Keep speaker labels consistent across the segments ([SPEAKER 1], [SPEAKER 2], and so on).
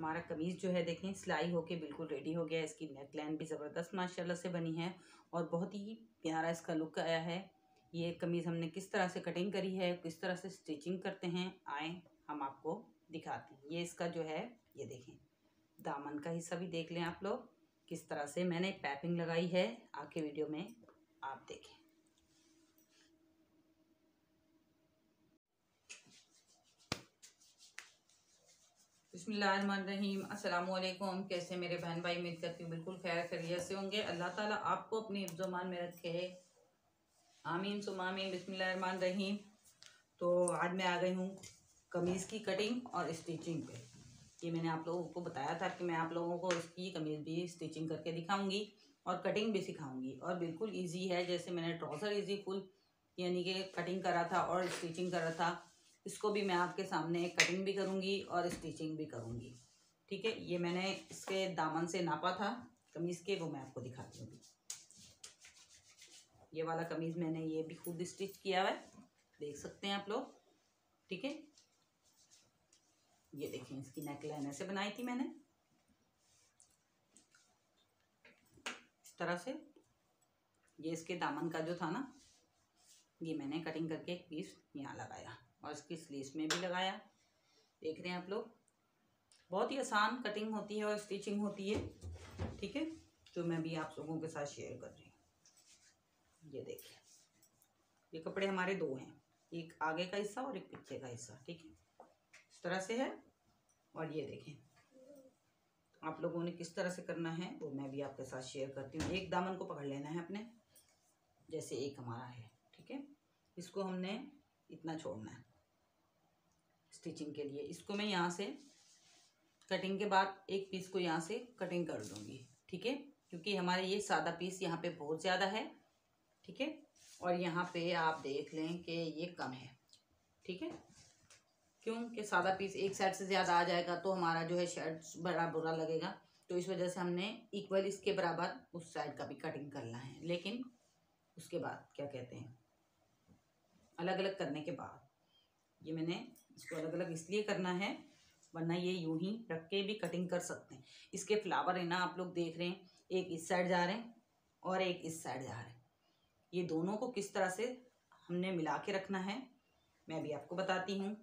[SPEAKER 1] हमारा कमीज़ जो है देखें सिलाई होके बिल्कुल रेडी हो गया है। इसकी नेक लाइन भी ज़बरदस्त माशाल्लाह से बनी है और बहुत ही प्यारा इसका लुक आया है। ये कमीज़ हमने किस तरह से कटिंग करी है, किस तरह से स्टिचिंग करते हैं, आए हम आपको दिखाते हैं। ये इसका जो है ये देखें, दामन का हिस्सा भी देख लें आप लोग किस तरह से मैंने पैपिंग लगाई है। आगे वीडियो में आप देखें। बिस्मिल्लाहिर्रहमानिर्रहीम, अस्सलामु अलैकुम। कैसे मेरे बहन भाई, उम्मीद करती हूँ बिल्कुल खैर खैरियत से होंगे। अल्लाह ताला आपको अपनी हिफ्ज़-ओ-मान में रखे, आमीन सुम्मा आमीन। बिस्मिल्लाहिर्रहमानिर्रहीम। तो आज मैं आ गई हूँ कमीज़ की कटिंग और स्टिचिंग पे। ये मैंने आप लोगों को बताया था कि मैं आप लोगों को इसकी कमीज़ भी स्टिचिंग करके दिखाऊंगी और कटिंग भी सिखाऊंगी। और बिल्कुल ईजी है, जैसे मैंने ट्राउज़र ईजी फुल यानी कि कटिंग करा था और स्टिचिंग करा था, इसको भी मैं आपके सामने कटिंग भी करूँगी और स्टिचिंग भी करूँगी। ठीक है, ये मैंने इसके दामन से नापा था कमीज़ के, वो मैं आपको दिखाती हूँ। ये वाला कमीज़ मैंने ये भी खुद स्टिच किया हुआ है, देख सकते हैं आप लोग। ठीक है, ये देखें इसकी नेक लाइन ऐसे बनाई थी मैंने इस तरह से। ये इसके दामन का जो था ना, ये मैंने कटिंग करके एक पीस यहाँ लगाया और इसकी स्लीव्स में भी लगाया। देख रहे हैं आप लोग, बहुत ही आसान कटिंग होती है और स्टिचिंग होती है। ठीक है, जो मैं भी आप लोगों के साथ शेयर कर रही हूँ। ये देखिए, ये कपड़े हमारे दो हैं, एक आगे का हिस्सा और एक पीछे का हिस्सा। ठीक है, इस तरह से है। और ये देखें आप लोगों ने किस तरह से करना है वो मैं भी आपके साथ शेयर करती हूँ। एक दामन को पकड़ लेना है अपने, जैसे एक हमारा है। ठीक है, इसको हमने इतना छोड़ना है स्टिचिंग के लिए। इसको मैं यहाँ से कटिंग के बाद एक पीस को यहाँ से कटिंग कर दूँगी। ठीक है, क्योंकि हमारे ये सादा पीस यहाँ पे बहुत ज़्यादा है। ठीक है, और यहाँ पे आप देख लें कि ये कम है। ठीक है, क्योंकि सादा पीस एक साइड से ज़्यादा आ जाएगा तो हमारा जो है शर्ट बड़ा बुरा लगेगा। तो इस वजह से हमने इक्वल इसके बराबर उस साइड का भी कटिंग करना है। लेकिन उसके बाद क्या कहते हैं, अलग अलग करने के बाद ये मैंने इसको अलग अलग इसलिए करना है, वरना ये यूं ही रख के भी कटिंग कर सकते हैं। इसके फ्लावर है ना, आप लोग देख रहे हैं, एक इस साइड जा रहे हैं और एक इस साइड जा रहे हैं। ये दोनों को किस तरह से हमने मिला के रखना है मैं भी आपको बताती हूँ।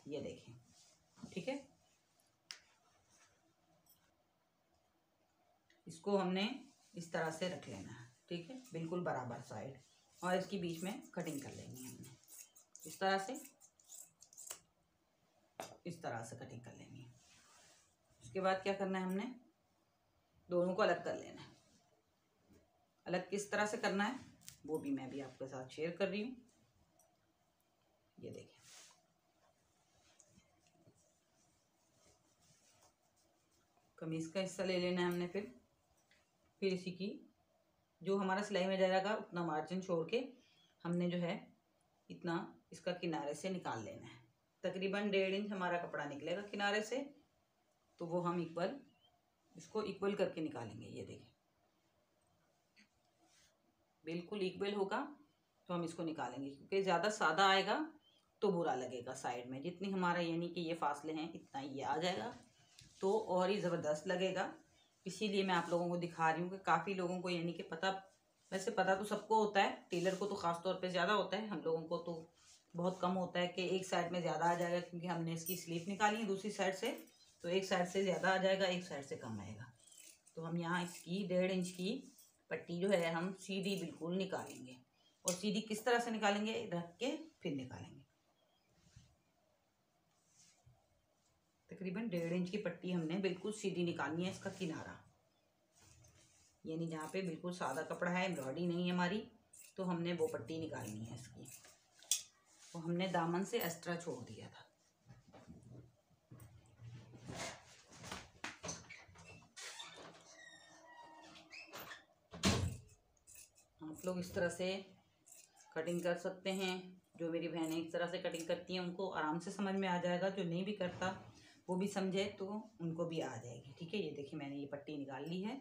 [SPEAKER 1] ये देखें, ठीक है, इसको हमने इस तरह से रख लेना है। ठीक है, बिल्कुल बराबर साइड, और इसकी बीच में कटिंग कर लेनी है हमने इस तरह से, इस तरह से कटिंग कर लेनी है। उसके बाद क्या करना है, हमने दोनों को अलग कर लेना है। अलग किस तरह से करना है वो भी मैं भी आपके साथ शेयर कर रही हूँ। ये देखें, कमीज का हिस्सा ले लेना है हमने, फिर इसी की जो हमारा सिलाई में जाएगा उतना मार्जिन छोड़ के हमने जो है इतना इसका किनारे से निकाल लेना है। तकरीबन 1.5 इंच हमारा कपड़ा निकलेगा किनारे से, तो वो हम इसको इक्वल करके निकालेंगे। ये देखें, बिल्कुल इक्वल होगा तो हम इसको निकालेंगे, क्योंकि ज़्यादा सादा आएगा तो बुरा लगेगा। साइड में जितनी हमारा यानी कि ये फासले हैं इतना ये आ जाएगा तो और ही ज़बरदस्त लगेगा। इसीलिए मैं आप लोगों को दिखा रही हूँ कि काफ़ी लोगों को यानी कि पता, वैसे पता तो सबको होता है, टेलर को तो ख़ास तौर पे ज़्यादा होता है, हम लोगों को तो बहुत कम होता है कि एक साइड में ज़्यादा आ जाएगा, क्योंकि हमने इसकी स्लीव निकाली है दूसरी साइड से, तो एक साइड से ज़्यादा आ जाएगा, एक साइड से कम आएगा। तो हम यहाँ इसकी 1.5 इंच की पट्टी जो है हम सीधी बिल्कुल निकालेंगे। और सीधी किस तरह से निकालेंगे, रख के फिर निकालेंगे। तकरीबन 1.5 इंच की पट्टी हमने बिल्कुल सीधी निकालनी है, इसका किनारा यानी जहाँ पे बिल्कुल सादा कपड़ा है, एम्ब्रॉयडरी नहीं है हमारी, तो हमने वो पट्टी निकालनी है इसकी। तो हमने दामन से एक्स्ट्रा छोड़ दिया था। आप लोग इस तरह से कटिंग कर सकते हैं। जो मेरी बहनें इस तरह से कटिंग करती हैं उनको आराम से समझ में आ जाएगा, जो नहीं भी करता वो भी समझे तो उनको भी आ जाएगी। ठीक है, ये देखिए मैंने ये पट्टी निकाल ली है।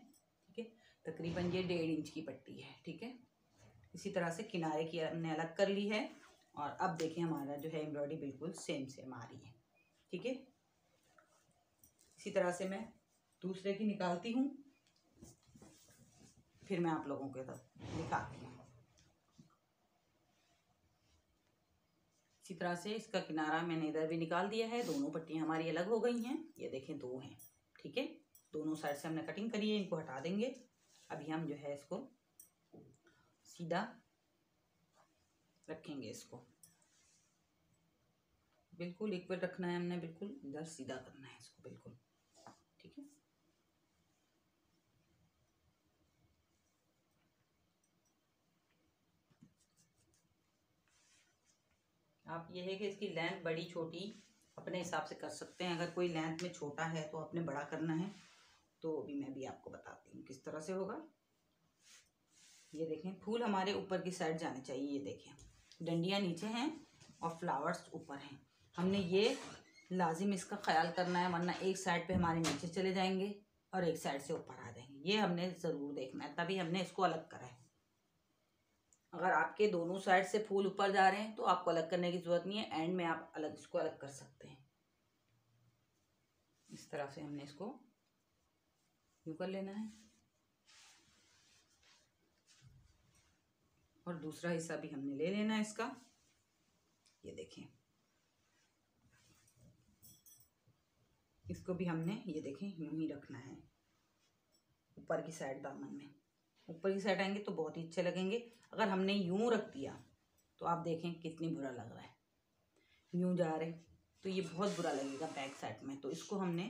[SPEAKER 1] ठीक है, तकरीबन ये 1.5 इंच की पट्टी है। ठीक है, इसी तरह से किनारे की हमने अलग कर ली है। और अब देखिए हमारा जो है एम्ब्रॉयडरी बिल्कुल सेम आ रही है। ठीक है, इसी तरह से मैं दूसरे की निकालती हूँ, फिर मैं आप लोगों के तक दिखाती हूँ। इसी तरह से इसका किनारा मैंने इधर भी निकाल दिया है, दोनों पट्टियाँ हमारी अलग हो गई हैं। ये देखें 2 हैं, ठीक है। दोनों साइड से हमने कटिंग करी है, इनको हटा देंगे। अभी हम जो है इसको सीधा रखेंगे, इसको बिल्कुल इक्वल रखना है हमने, बिल्कुल इधर सीधा करना है इसको, बिल्कुल ठीक है। आप ये है कि इसकी लेंथ बड़ी छोटी अपने हिसाब से कर सकते हैं। अगर कोई लेंथ में छोटा है तो आपने बड़ा करना है। तो अभी मैं भी आपको बताती हूँ किस तरह से होगा। ये देखें, फूल हमारे ऊपर की साइड जाने चाहिए। ये देखें, डंडियाँ नीचे हैं और फ्लावर्स ऊपर हैं। हमने ये लाजिम इसका ख्याल करना है, वरना एक साइड पे हमारे नीचे चले जाएंगे और एक साइड से ऊपर आ जाएंगे। ये हमने ज़रूर देखना है, तभी हमने इसको अलग करा है। अगर आपके दोनों साइड से फूल ऊपर जा रहे हैं तो आपको अलग करने की ज़रूरत नहीं है, एंड में आप अलग इसको अलग कर सकते हैं। इस तरह से हमने इसको यूँ कर लेना है और दूसरा हिस्सा भी हमने ले लेना है इसका। ये देखें, इसको भी हमने ये देखें यूँ ही रखना है ऊपर की साइड। दामन में ऊपर की साइड आएंगे तो बहुत ही अच्छे लगेंगे। अगर हमने यूँ रख दिया तो आप देखें कितनी बुरा लग रहा है, यूँ जा रहे तो ये बहुत बुरा लगेगा बैक साइड में। तो इसको हमने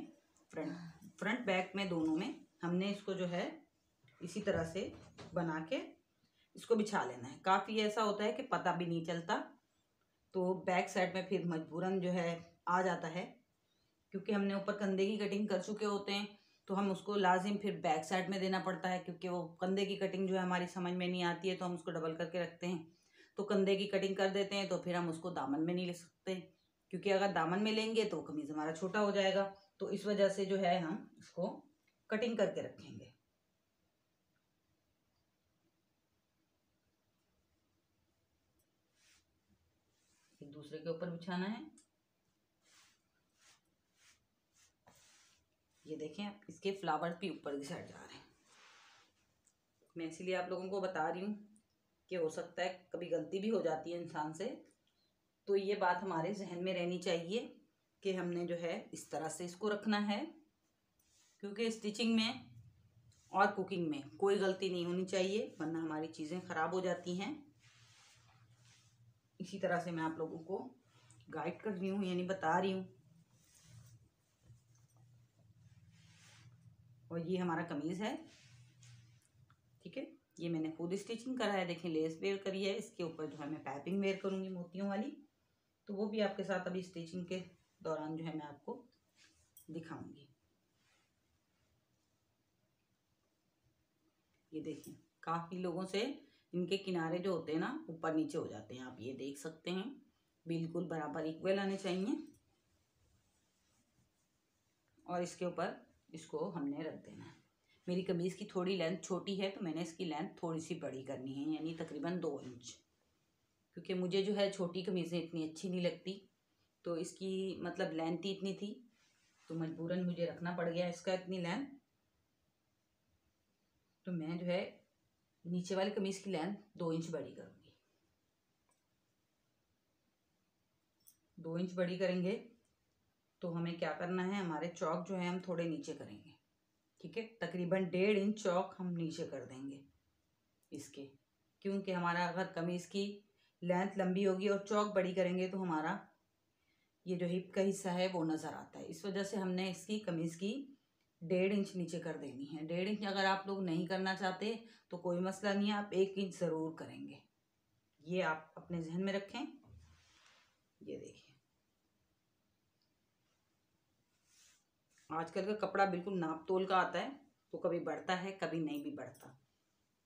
[SPEAKER 1] फ्रंट बैक में दोनों में हमने इसको जो है इसी तरह से बना के इसको बिछा लेना है। काफ़ी ऐसा होता है कि पता भी नहीं चलता, तो बैक साइड में फिर मजबूरन जो है आ जाता है, क्योंकि हमने ऊपर कंधे की कटिंग कर चुके होते हैं तो हम उसको लाजिम फिर बैक साइड में देना पड़ता है, क्योंकि वो कंधे की कटिंग जो है हमारी समझ में नहीं आती है तो हम उसको डबल करके रखते हैं। तो कंधे की कटिंग कर देते हैं तो फिर हम उसको दामन में नहीं ले सकते, क्योंकि अगर दामन में लेंगे तो कमीज़ हमारा छोटा हो जाएगा। तो इस वजह से जो है हम इसको कटिंग करके रखेंगे। एक दूसरे के ऊपर बिछाना है। ये देखें, इसके फ्लावर्स भी ऊपर की साइड जा रहे हैं। मैं इसीलिए आप लोगों को बता रही हूँ कि हो सकता है कभी गलती भी हो जाती है इंसान से, तो ये बात हमारे जहन में रहनी चाहिए कि हमने जो है इस तरह से इसको रखना है, क्योंकि स्टिचिंग में और कुकिंग में कोई गलती नहीं होनी चाहिए, वरना हमारी चीज़ें ख़राब हो जाती हैं। इसी तरह से मैं आप लोगों को गाइड कर रही हूँ, यानी बता रही हूँ। और ये हमारा कमीज़ है, ठीक है। ये मैंने खुद स्टिचिंग करा है। देखें, लेस वेयर करी है, इसके ऊपर जो है मैं पाइपिंग वेयर करूँगी मोतियों वाली, तो वो भी आपके साथ अभी स्टिचिंग के दौरान जो है मैं आपको दिखाऊंगी। ये देखें, काफ़ी लोगों से इनके किनारे जो होते हैं ना ऊपर नीचे हो जाते हैं, आप ये देख सकते हैं। बिल्कुल बराबर इक्वल आने चाहिए और इसके ऊपर इसको हमने रख देना है। मेरी कमीज़ की थोड़ी लेंथ छोटी है तो मैंने इसकी लेंथ थोड़ी सी बड़ी करनी है, यानी तकरीबन 2 इंच, क्योंकि मुझे जो है छोटी कमीज़ें इतनी अच्छी नहीं लगती, तो इसकी मतलब लेंथ ही इतनी थी तो मजबूरन मुझे रखना पड़ गया इसका इतनी लेंथ। तो मैं जो है नीचे वाली कमीज़ की लेंथ 2 इंच बड़ी करूँगी। 2 इंच बड़ी करेंगे तो हमें क्या करना है, हमारे चौक जो है हम थोड़े नीचे करेंगे, ठीक है। तकरीबन 1.5 इंच चौक हम नीचे कर देंगे इसके, क्योंकि हमारा अगर कमीज़ की लेंथ लंबी होगी और चौक बड़ी करेंगे तो हमारा ये जो हिप का हिस्सा है वो नज़र आता है। इस वजह से हमने इसकी कमीज़ की 1.5 इंच नीचे कर देनी है। 1.5 इंच अगर आप लोग नहीं करना चाहते तो कोई मसला नहीं है, आप 1 इंच ज़रूर करेंगे। ये आप अपने जहन में रखें। ये देखिए, आजकल का कपड़ा बिल्कुल नाप तोल का आता है, तो कभी बढ़ता है कभी नहीं भी बढ़ता।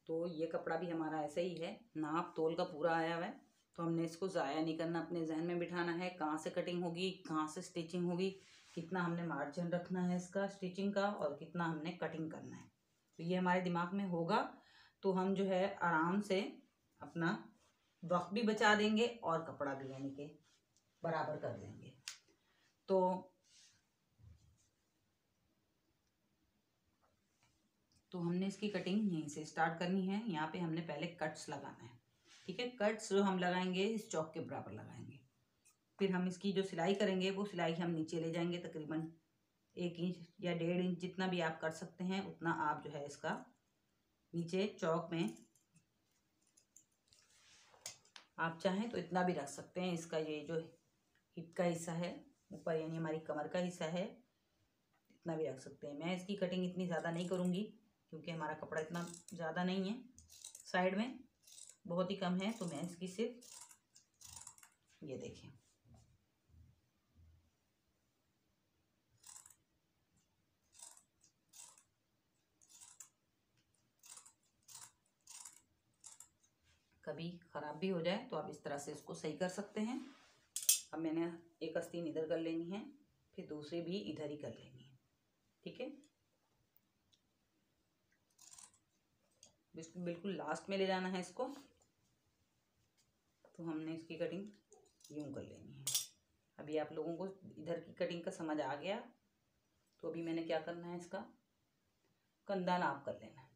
[SPEAKER 1] तो ये कपड़ा भी हमारा ऐसा ही है, नाप तोल का पूरा आया हुआ है, तो हमने इसको ज़ाया नहीं करना, अपने जहन में बिठाना है कहाँ से कटिंग होगी, कहाँ से स्टिचिंग होगी, कितना हमने मार्जिन रखना है इसका स्टिचिंग का और कितना हमने कटिंग करना है। तो ये हमारे दिमाग में होगा तो हम जो है आराम से अपना वक्त भी बचा देंगे और कपड़ा भी यानी कि बराबर कर देंगे। तो इसकी कटिंग यहीं से स्टार्ट करनी है। यहाँ पे हमने पहले कट्स लगाना है, ठीक है। कट्स जो हम लगाएंगे इस चौक के बराबर लगाएंगे। फिर हम इसकी जो सिलाई करेंगे वो सिलाई हम नीचे ले जाएंगे, तकरीबन 1 इंच या 1.5 इंच, जितना भी आप कर सकते हैं उतना आप जो है इसका नीचे चौक में आप चाहें तो इतना भी रख सकते हैं। इसका ये जो हिप का हिस्सा है ऊपर, यानी हमारी कमर का हिस्सा है, इतना भी रख सकते हैं। मैं इसकी कटिंग इतनी ज़्यादा नहीं करूँगी क्योंकि हमारा कपड़ा इतना ज़्यादा नहीं है, साइड में बहुत ही कम है, तो मैं इसकी सिर्फ ये देखें कभी ख़राब भी हो जाए तो आप इस तरह से इसको सही कर सकते हैं। अब मैंने एक आस्तीन इधर कर लेनी है, फिर दूसरी भी इधर ही कर लेनी है, ठीक है। बिल्कुल लास्ट में ले जाना है इसको, तो हमने इसकी कटिंग यूं कर लेनी है। अभी आप लोगों को इधर की कटिंग का समझ आ गया, तो अभी मैंने क्या करना है, इसका कंधा नाप कर लेना है।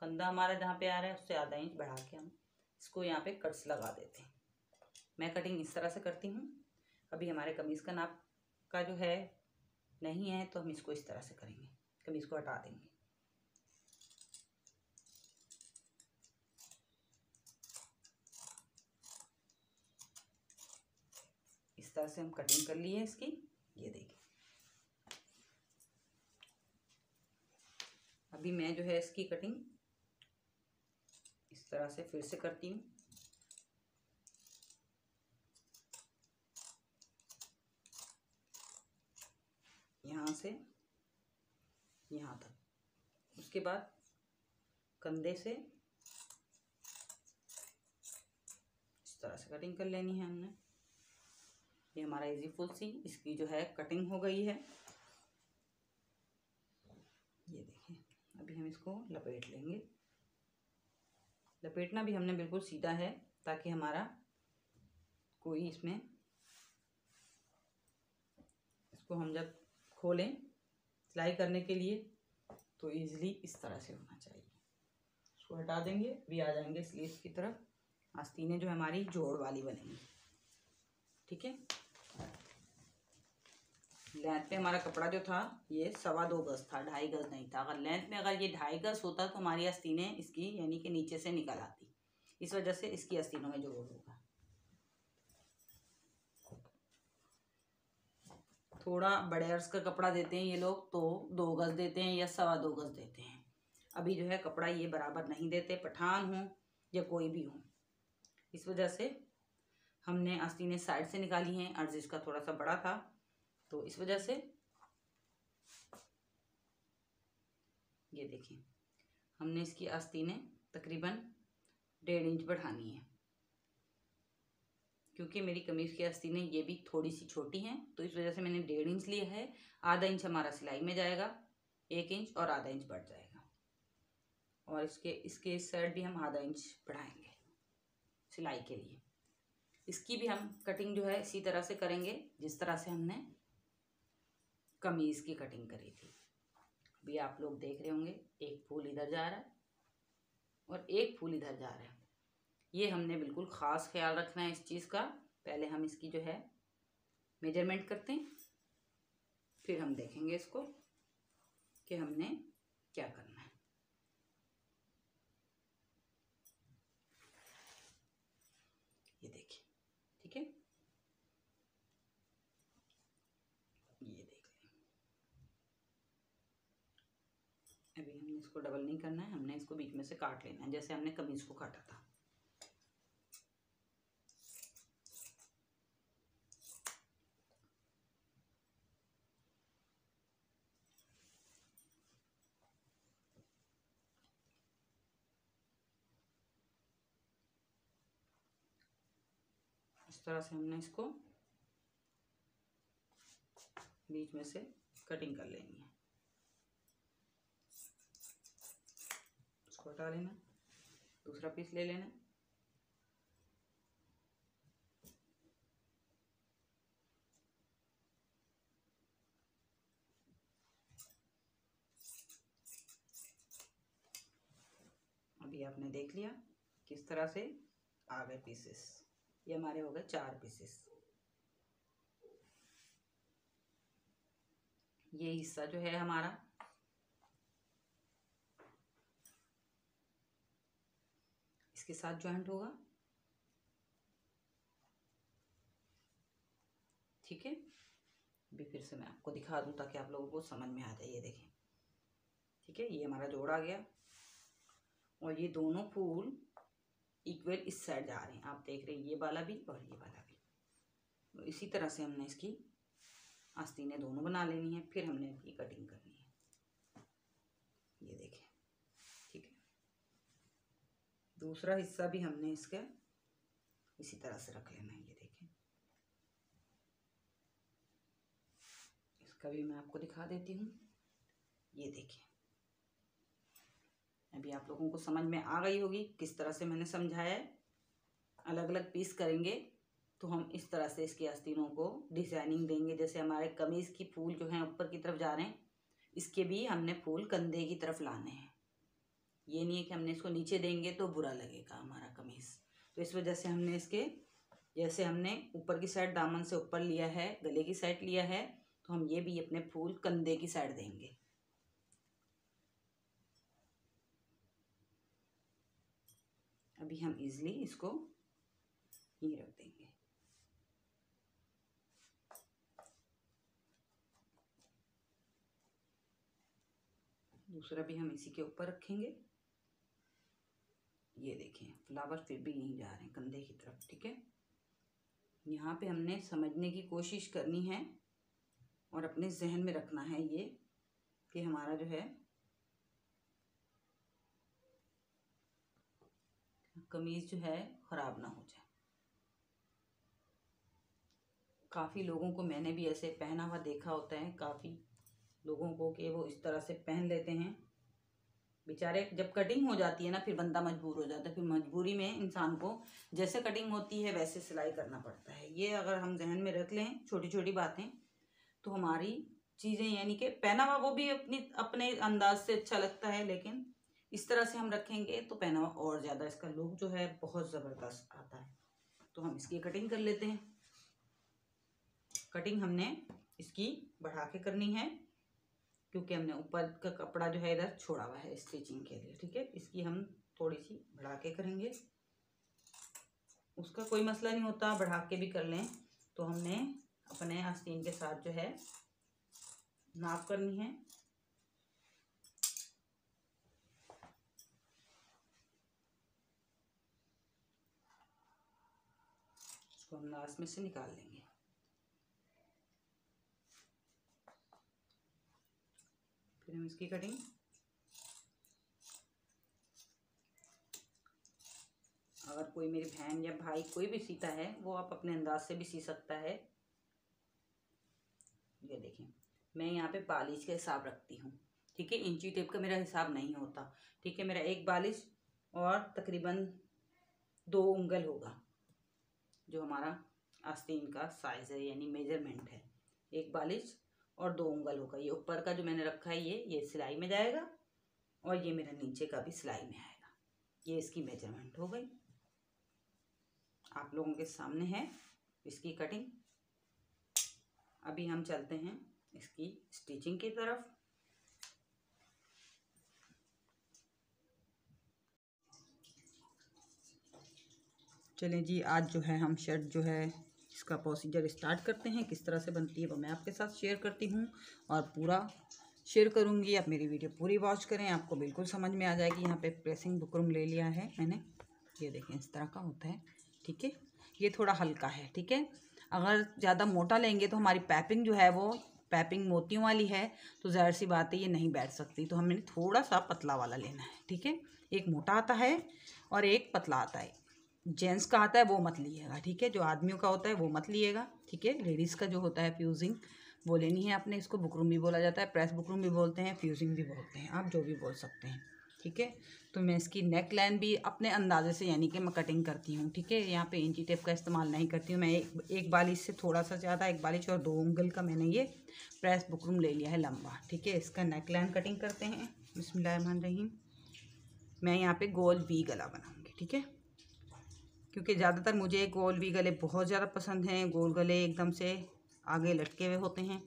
[SPEAKER 1] कंधा हमारा जहाँ पे आ रहा है उससे आधा इंच बढ़ा के हम इसको यहाँ पे कट्स लगा देते हैं। मैं कटिंग इस तरह से करती हूँ। अभी हमारे कमीज़ का नाप का जो है नहीं है, तो हम इसको इस तरह से करेंगे, कमीज़ को हटा देंगे। इस तरह से हम कटिंग कर ली है इसकी, ये देखिए। अभी मैं जो है इसकी कटिंग इस तरह से फिर से करती हूँ। यहाँ से यहाँ तक, उसके बाद कंधे से इस तरह से कटिंग कर लेनी है हमने। ये हमारा इजी फुल सी इसकी जो है कटिंग हो गई है, ये देखिए। अभी हम इसको लपेट लेंगे। लपेटना भी हमने बिल्कुल सीधा है ताकि हमारा कोई इसमें, इसको हम जब खोलें सिलाई करने के लिए तो इजीली इस तरह से होना चाहिए। इसको हटा देंगे, भी आ जाएंगे स्लीव्स की तरफ। आस्तीनें जो हमारी जोड़ वाली बनेंगी, ठीक है। लेंथ पे हमारा कपड़ा जो था ये 2.25 गज था, 2.5 गज नहीं था। अगर लेंथ में अगर ये 2.5 गज होता तो हमारी आस्तीनें इसकी यानी कि नीचे से निकल आती, इस वजह से इसकी आस्तीनों में जोड़ होगा। थोड़ा बड़े अर्ज का कपड़ा देते हैं ये लोग तो 2 गज देते हैं या 2.25 गज देते हैं। अभी जो है कपड़ा ये बराबर नहीं देते, पठान हो या कोई भी हो, इस वजह से हमने आस्तीनें साइड से निकाली हैं। अर्ज इसका थोड़ा सा बड़ा था तो इस वजह से ये देखिए हमने इसकी आस्तीनें तकरीबन 1.5 इंच बढ़ानी है, क्योंकि मेरी कमीज की आस्तीनें ये भी थोड़ी सी छोटी हैं, तो इस वजह से मैंने 1.5 इंच लिया है। आधा इंच हमारा सिलाई में जाएगा, 1 इंच और आधा इंच बढ़ जाएगा, और इसके इस साइड भी हम आधा इंच बढ़ाएंगे सिलाई के लिए। इसकी भी हम कटिंग जो है इसी तरह से करेंगे जिस तरह से हमने कमीज की कटिंग करी थी। अभी आप लोग देख रहे होंगे एक फूल इधर जा रहा है और एक फूल इधर जा रहा है। ये हमने बिल्कुल ख़ास ख्याल रखना है इस चीज़ का। पहले हम इसकी जो है मेजरमेंट करते हैं, फिर हम देखेंगे इसको कि हमने क्या करना है। ये देखिए, ठीक है, ये देख लें। अभी हमने इसको डबल नहीं करना है, हमने इसको बीच में से काट लेना है जैसे हमने कमीज को काटा था। इस तरह से हमने इसको बीच में से कटिंग कर लेनी है। इसको हटा लेना, दूसरा पीस ले लेना। ये आपने देख लिया किस तरह से आ गए पीसेस। ये हमारे हो गए 4 पीसेस। ये हिस्सा जो है हमारा इसके साथ ज्वाइंट होगा, ठीक है। अभी फिर से मैं आपको दिखा दूं ताकि आप लोगों को समझ में आ जाए। ये देखिए, ठीक है, ये हमारा जोड़ आ गया और ये दोनों फूल इक्वल इस साइड जा रहे हैं। आप देख रहे हैं, ये वाला भी और ये वाला भी। तो इसी तरह से हमने इसकी आस्तीनें दोनों बना लेनी है, फिर हमने इसकी कटिंग करनी है। ये देखें, ठीक है। दूसरा हिस्सा भी हमने इसका इसी तरह से रख लेना है। ये देखें, इसका भी मैं आपको दिखा देती हूँ। ये देखिए, अभी आप लोगों को समझ में आ गई होगी किस तरह से मैंने समझाया है। अलग अलग पीस करेंगे तो हम इस तरह से इसकी आस्तीनों को डिजाइनिंग देंगे। जैसे हमारे कमीज की फूल जो हैं ऊपर की तरफ जा रहे हैं, इसके भी हमने फूल कंधे की तरफ लाने हैं। ये नहीं है कि हमने इसको नीचे देंगे तो बुरा लगेगा हमारा कमीज। तो इस वजह से हमने इसके, जैसे हमने ऊपर की साइड दामन से ऊपर लिया है, गले की साइड लिया है, तो हम ये भी अपने फूल कंधे की साइड देंगे। अभी हम इजीली इसको ये रख देंगे। दूसरा भी हम इसी के ऊपर रखेंगे। ये देखिए, फ्लावर फिर भी यहीं जा रहे हैं कंधे की तरफ, ठीक है। यहाँ पे हमने समझने की कोशिश करनी है और अपने जहन में रखना है ये कि हमारा जो है कमीज जो है ख़राब ना हो जाए। काफ़ी लोगों को मैंने भी ऐसे पहना हुआ देखा होता है, काफ़ी लोगों को, कि वो इस तरह से पहन लेते हैं बेचारे। जब कटिंग हो जाती है ना, फिर बंदा मजबूर हो जाता है। फिर मजबूरी में इंसान को जैसे कटिंग होती है वैसे सिलाई करना पड़ता है। ये अगर हम जहन में रख लें छोटी छोटी बातें, तो हमारी चीज़ें, यानी कि पहनावा वो भी अपने अंदाज से अच्छा लगता है, लेकिन इस तरह से हम रखेंगे तो पहनावा और ज़्यादा, इसका लुक जो है बहुत ज़बरदस्त आता है। तो हम इसकी कटिंग कर लेते हैं। कटिंग हमने इसकी बढ़ा के करनी है क्योंकि हमने ऊपर का कपड़ा जो है इधर छोड़ा हुआ है स्टिचिंग के लिए, ठीक है। इसकी हम थोड़ी सी बढ़ा के करेंगे, उसका कोई मसला नहीं होता, बढ़ा के भी कर लें। तो हमने अपने आस्तीन के साथ जो है नाप करनी है। इसको हम लास्ट में से निकाल लेंगे। फिर हम इसकी कटिंग अगर कोई मेरी बहन या भाई कोई भी सीता है, वो आप अपने अंदाज से भी सी सकता है। ये देखें, मैं यहाँ पे बालिश का हिसाब रखती हूँ, ठीक है। इंची टेप का मेरा हिसाब नहीं होता, ठीक है। मेरा एक बालिश और तकरीबन 2 उंगल होगा, जो हमारा आस्तीन का साइज़ है, यानी मेजरमेंट है। एक बालिश और 2 उंगल होगा। ये ऊपर का जो मैंने रखा है ये सिलाई में जाएगा और ये मेरा नीचे का भी सिलाई में आएगा। ये इसकी मेजरमेंट हो गई, आप लोगों के सामने है इसकी कटिंग। अभी हम चलते हैं इसकी स्टिचिंग की तरफ। चलें जी, आज जो है हम शर्ट जो है इसका प्रोसीजर स्टार्ट करते हैं। किस तरह से बनती है वो मैं आपके साथ शेयर करती हूँ और पूरा शेयर करूँगी। आप मेरी वीडियो पूरी वॉच करें, आपको बिल्कुल समझ में आ जाएगी। यहाँ पे प्रेसिंग बुकरम ले लिया है मैंने, ये देखें इस तरह का होता है, ठीक है। ये थोड़ा हल्का है, ठीक है। अगर ज़्यादा मोटा लेंगे तो हमारी पैपिंग जो है वो पैपिंग मोतियों वाली है, तो ज़ाहिर सी बात है ये नहीं बैठ सकती। तो हमें थोड़ा सा पतला वाला लेना है, ठीक है। एक मोटा आता है और एक पतला आता है। जेंट्स का आता है वो मत लीजिएगा, ठीक है। जो आदमियों का होता है वो मत लीजिएगा, ठीक है। लेडीज़ का जो होता है फ्यूजिंग वो लेनी है आपने। इसको बुकरम भी बोला जाता है, प्रेस बुकरम भी बोलते हैं, फ्यूजिंग भी बोलते हैं, आप जो भी बोल सकते हैं, ठीक है। तो मैं इसकी नेक लाइन भी अपने अंदाजे से, यानी कि मैं कटिंग करती हूँ, ठीक है। यहाँ पे इंची टेप का इस्तेमाल नहीं करती हूँ मैं। एक बालिश से थोड़ा सा ज़्यादा, एक बालिश और 2 उंगल का मैंने ये प्रेस बुकरम ले लिया है लंबा, ठीक है। इसका नेक लाइन कटिंग करते हैं। बिस्मिल्लाहिर्रहमानिर्रहीम। मैं यहाँ पे गोल वी गला बनाऊंगी, ठीक है। क्योंकि ज़्यादातर मुझे गोल वी गले बहुत ज़्यादा पसंद हैं। गोल गले एकदम से आगे लटके हुए होते हैं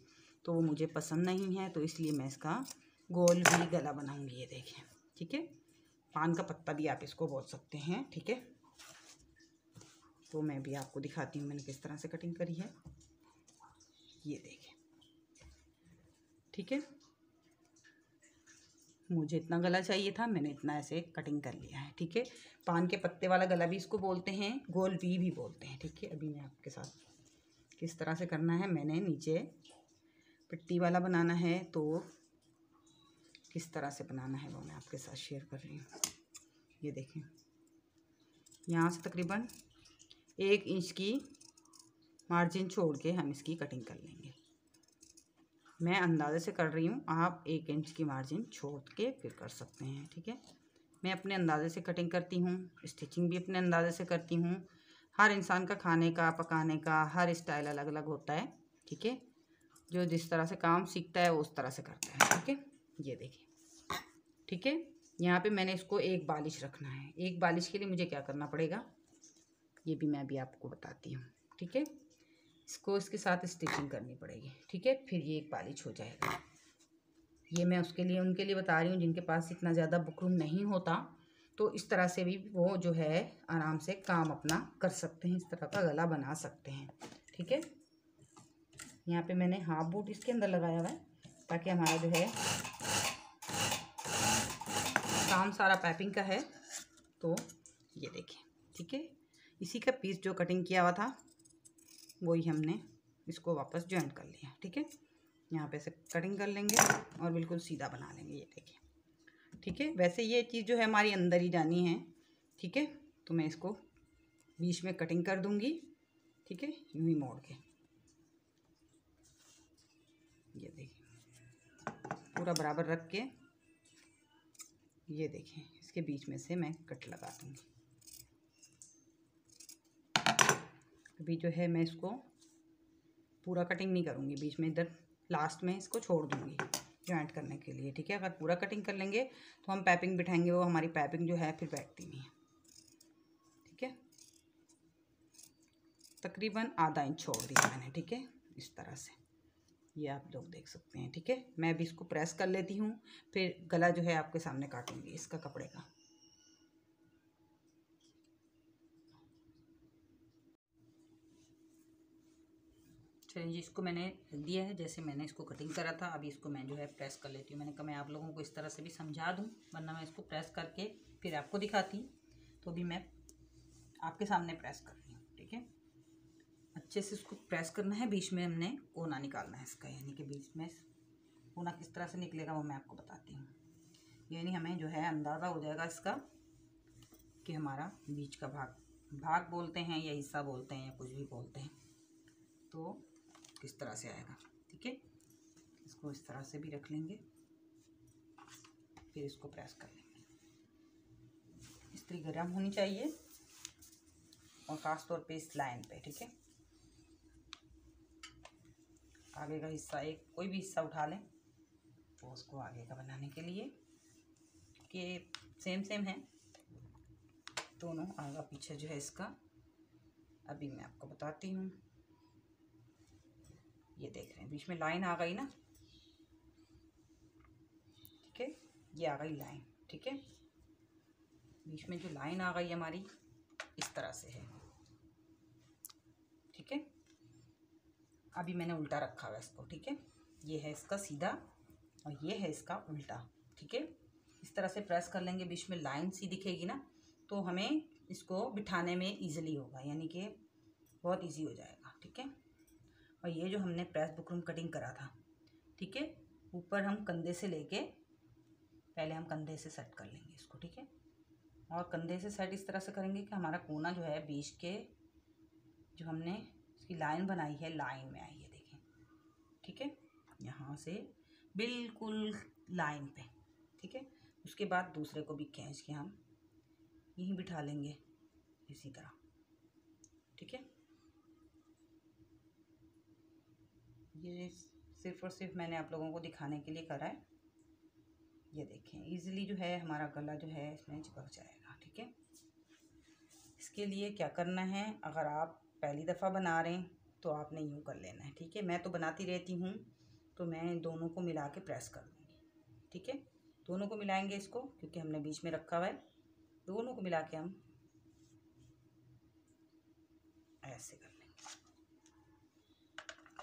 [SPEAKER 1] तो वो मुझे पसंद नहीं है, तो इसलिए मैं इसका गोल वी गला बनाऊंगी। ये देखें, ठीक है। पान का पत्ता भी आप इसको बोल सकते हैं, ठीक है। तो मैं भी आपको दिखाती हूँ मैंने किस तरह से कटिंग करी है। ये देखें, ठीक है। मुझे इतना गला चाहिए था, मैंने इतना ऐसे कटिंग कर लिया है, ठीक है। पान के पत्ते वाला गला भी इसको बोलते हैं, गोल वी भी बोलते हैं, ठीक है। अभी मैं आपके साथ किस तरह से करना है, मैंने नीचे पट्टी वाला बनाना है तो किस तरह से बनाना है वो मैं आपके साथ शेयर कर रही हूँ। ये देखें, यहाँ से तकरीबन 1 इंच की मार्जिन छोड़ के हम इसकी कटिंग कर लेंगे। मैं अंदाजे से कर रही हूँ, आप 1 इंच की मार्जिन छोड़ के फिर कर सकते हैं, ठीक है। मैं अपने अंदाजे से कटिंग करती हूँ, स्टिचिंग भी अपने अंदाजे से करती हूँ। हर इंसान का खाने का, पकाने का हर स्टाइल अलग अलग होता है, ठीक है। जो जिस तरह से काम सीखता है वो उस तरह से करता है, ठीक है। ये देखिए, ठीक है। यहाँ पे मैंने इसको 1 बालिश रखना है। 1 बालिश के लिए मुझे क्या करना पड़ेगा ये भी मैं भी आपको बताती हूँ, ठीक है। इसको इसके साथ स्टिचिंग करनी पड़ेगी, ठीक है। फिर ये 1 बालिश हो जाएगा। ये मैं उसके लिए उनके लिए बता रही हूँ जिनके पास इतना ज़्यादा बुकरम नहीं होता, तो इस तरह से भी वो जो है आराम से काम अपना कर सकते हैं, इस तरह का गला बना सकते हैं, ठीक है। यहाँ पे मैंने हाफ बूट इसके अंदर लगाया हुआ है ताकि हमारा जो है काम सारा पाइपिंग का है। तो ये देखिए, ठीक है। इसी का पीस जो कटिंग किया हुआ था वही हमने इसको वापस जॉइंट कर लिया, ठीक है। यहाँ पे से कटिंग कर लेंगे और बिल्कुल सीधा बना लेंगे। ये देखिए, ठीक है। वैसे ये चीज़ जो है हमारी अंदर ही जानी है, ठीक है। तो मैं इसको बीच में कटिंग कर दूंगी, ठीक है, यूं ही मोड़ के। ये देखिए, पूरा बराबर रख के ये देखें इसके बीच में से मैं कट लगा दूंगी। अभी जो है मैं इसको पूरा कटिंग नहीं करूँगी, बीच में इधर लास्ट में इसको छोड़ दूँगी जॉइंट करने के लिए, ठीक है। अगर पूरा कटिंग कर लेंगे तो हम पाइपिंग बिठाएंगे, वो हमारी पाइपिंग जो है फिर बैठती नहीं है, ठीक है। तकरीबन आधा इंच छोड़ दिया मैंने, ठीक है। इस तरह से ये आप लोग देख सकते हैं, ठीक है। मैं अभी इसको प्रेस कर लेती हूँ, फिर गला जो है आपके सामने काटूंगी इसका कपड़े का। चलिए जी, इसको मैंने रख दिया है जैसे मैंने इसको कटिंग करा था। अभी इसको मैं जो है प्रेस कर लेती हूँ। मैंने कहा मैं आप लोगों को इस तरह से भी समझा दूँ, वरना मैं इसको प्रेस करके फिर आपको दिखाती। तो अभी मैं आपके सामने प्रेस कर रही हूँ, ठीक है। अच्छे से इसको प्रेस करना है। बीच में हमने कोना निकालना है इसका, यानी कि बीच में कोना किस तरह से निकलेगा वो मैं आपको बताती हूँ। यानी हमें जो है अंदाज़ा हो जाएगा इसका कि हमारा बीच का भाग बोलते हैं या हिस्सा बोलते हैं या कुछ भी बोलते हैं, तो किस तरह से आएगा, ठीक है। इसको इस तरह से भी रख लेंगे, फिर इसको प्रेस कर लेंगे। इस्त्री गर्म होनी चाहिए और ख़ास तौर पे इस लाइन पे, ठीक है। आगे का हिस्सा एक कोई भी हिस्सा उठा लें तो उसको आगे का बनाने के लिए कि सेम है दोनों, आगे पीछे जो है इसका। अभी मैं आपको बताती हूँ। ये देख रहे हैं बीच में लाइन आ गई ना, ठीक है। ये आ गई लाइन, ठीक है। बीच में जो लाइन आ गई हमारी इस तरह से है, ठीक है। अभी मैंने उल्टा रखा हुआ इसको, ठीक है। ये है इसका सीधा और ये है इसका उल्टा, ठीक है। इस तरह से प्रेस कर लेंगे, बीच में लाइन सी दिखेगी ना, तो हमें इसको बिठाने में इजीली होगा, यानी कि बहुत इजी हो जाएगा, ठीक है। और ये जो हमने प्रेस बुकरम कटिंग करा था, ठीक है, ऊपर हम कंधे से लेके पहले हम कंधे से सेट कर लेंगे इसको, ठीक है। और कंधे से सेट इस तरह से करेंगे कि हमारा कोना जो है बीच के जो हमने इसकी लाइन बनाई है लाइन में आई है, देखें, ठीक है। यहाँ से बिल्कुल लाइन पे, ठीक है। उसके बाद दूसरे को भी खींच के हम यहीं बिठा लेंगे इसी तरह, ठीक है। ये सिर्फ़ और सिर्फ मैंने आप लोगों को दिखाने के लिए करा है। ये देखें इजीली जो है हमारा गला जो है इसमें चिपक जाएगा। ठीक है, इसके लिए क्या करना है, अगर आप पहली दफ़ा बना रहे हैं तो आपने यूँ कर लेना है। ठीक है, मैं तो बनाती रहती हूँ तो मैं दोनों को मिला के प्रेस कर दूँगी। ठीक है, दोनों को मिलाएंगे इसको, क्योंकि हमने बीच में रखा हुआ है। दोनों को मिला के हम ऐसे कर लेंगे।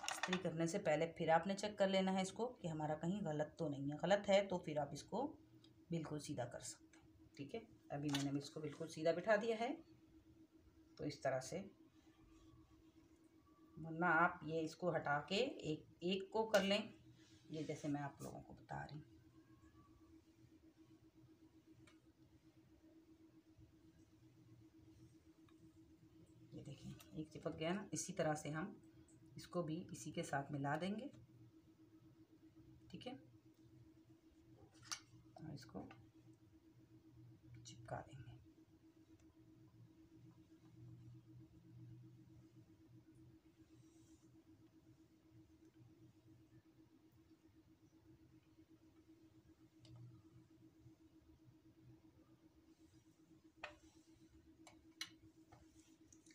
[SPEAKER 1] इस्त्री करने से पहले फिर आपने चेक कर लेना है इसको कि हमारा कहीं गलत तो नहीं है। गलत है तो फिर आप इसको बिल्कुल सीधा कर सकते हैं। ठीक है, अभी मैंने इसको बिल्कुल सीधा बिठा दिया है। तो इस तरह से, वरना आप ये इसको हटा के एक एक को कर लें, ये जैसे मैं आप लोगों को बता रही हूँ। ये देखें एक चिपक गया ना, इसी तरह से हम इसको भी इसी के साथ मिला देंगे। ठीक है, और इसको चिपका देंगे।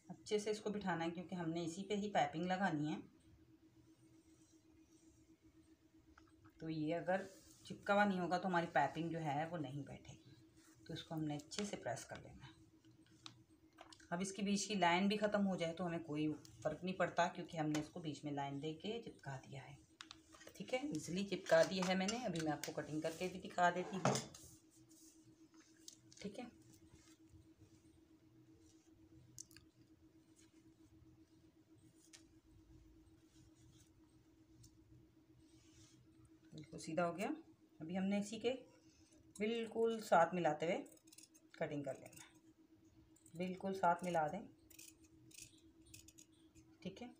[SPEAKER 1] अच्छे से इसको बिठाना है, क्योंकि हमने इसी पे ही पाइपिंग लगानी है। तो ये अगर चिपका हुआ नहीं होगा तो हमारी पाइपिंग जो है वो नहीं बैठेगी। तो इसको हमने अच्छे से प्रेस कर लेना है। अब इसकी बीच की लाइन भी ख़त्म हो जाए तो हमें कोई फ़र्क नहीं पड़ता, क्योंकि हमने इसको बीच में लाइन दे के चिपका दिया है। ठीक है, इसलिए चिपका दिया है मैंने। अभी मैं आपको कटिंग करके भी दिखा देती हूँ। ठीक है, बिल्कुल सीधा हो गया। अभी हमने इसी के बिल्कुल साथ मिलाते हुए कटिंग कर लेना है। बिल्कुल साथ मिला दें। ठीक है,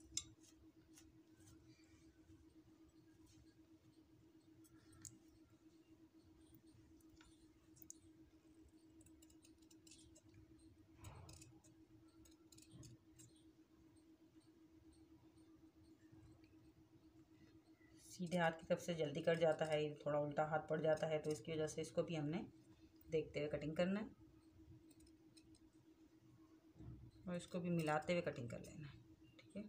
[SPEAKER 1] सीधे हाथ की तरफ से जल्दी कट जाता है, थोड़ा उल्टा हाथ पड़ जाता है, तो इसकी वजह से इसको भी हमने देखते हुए कटिंग करना है और इसको भी मिलाते हुए कटिंग कर लेना है। ठीक है,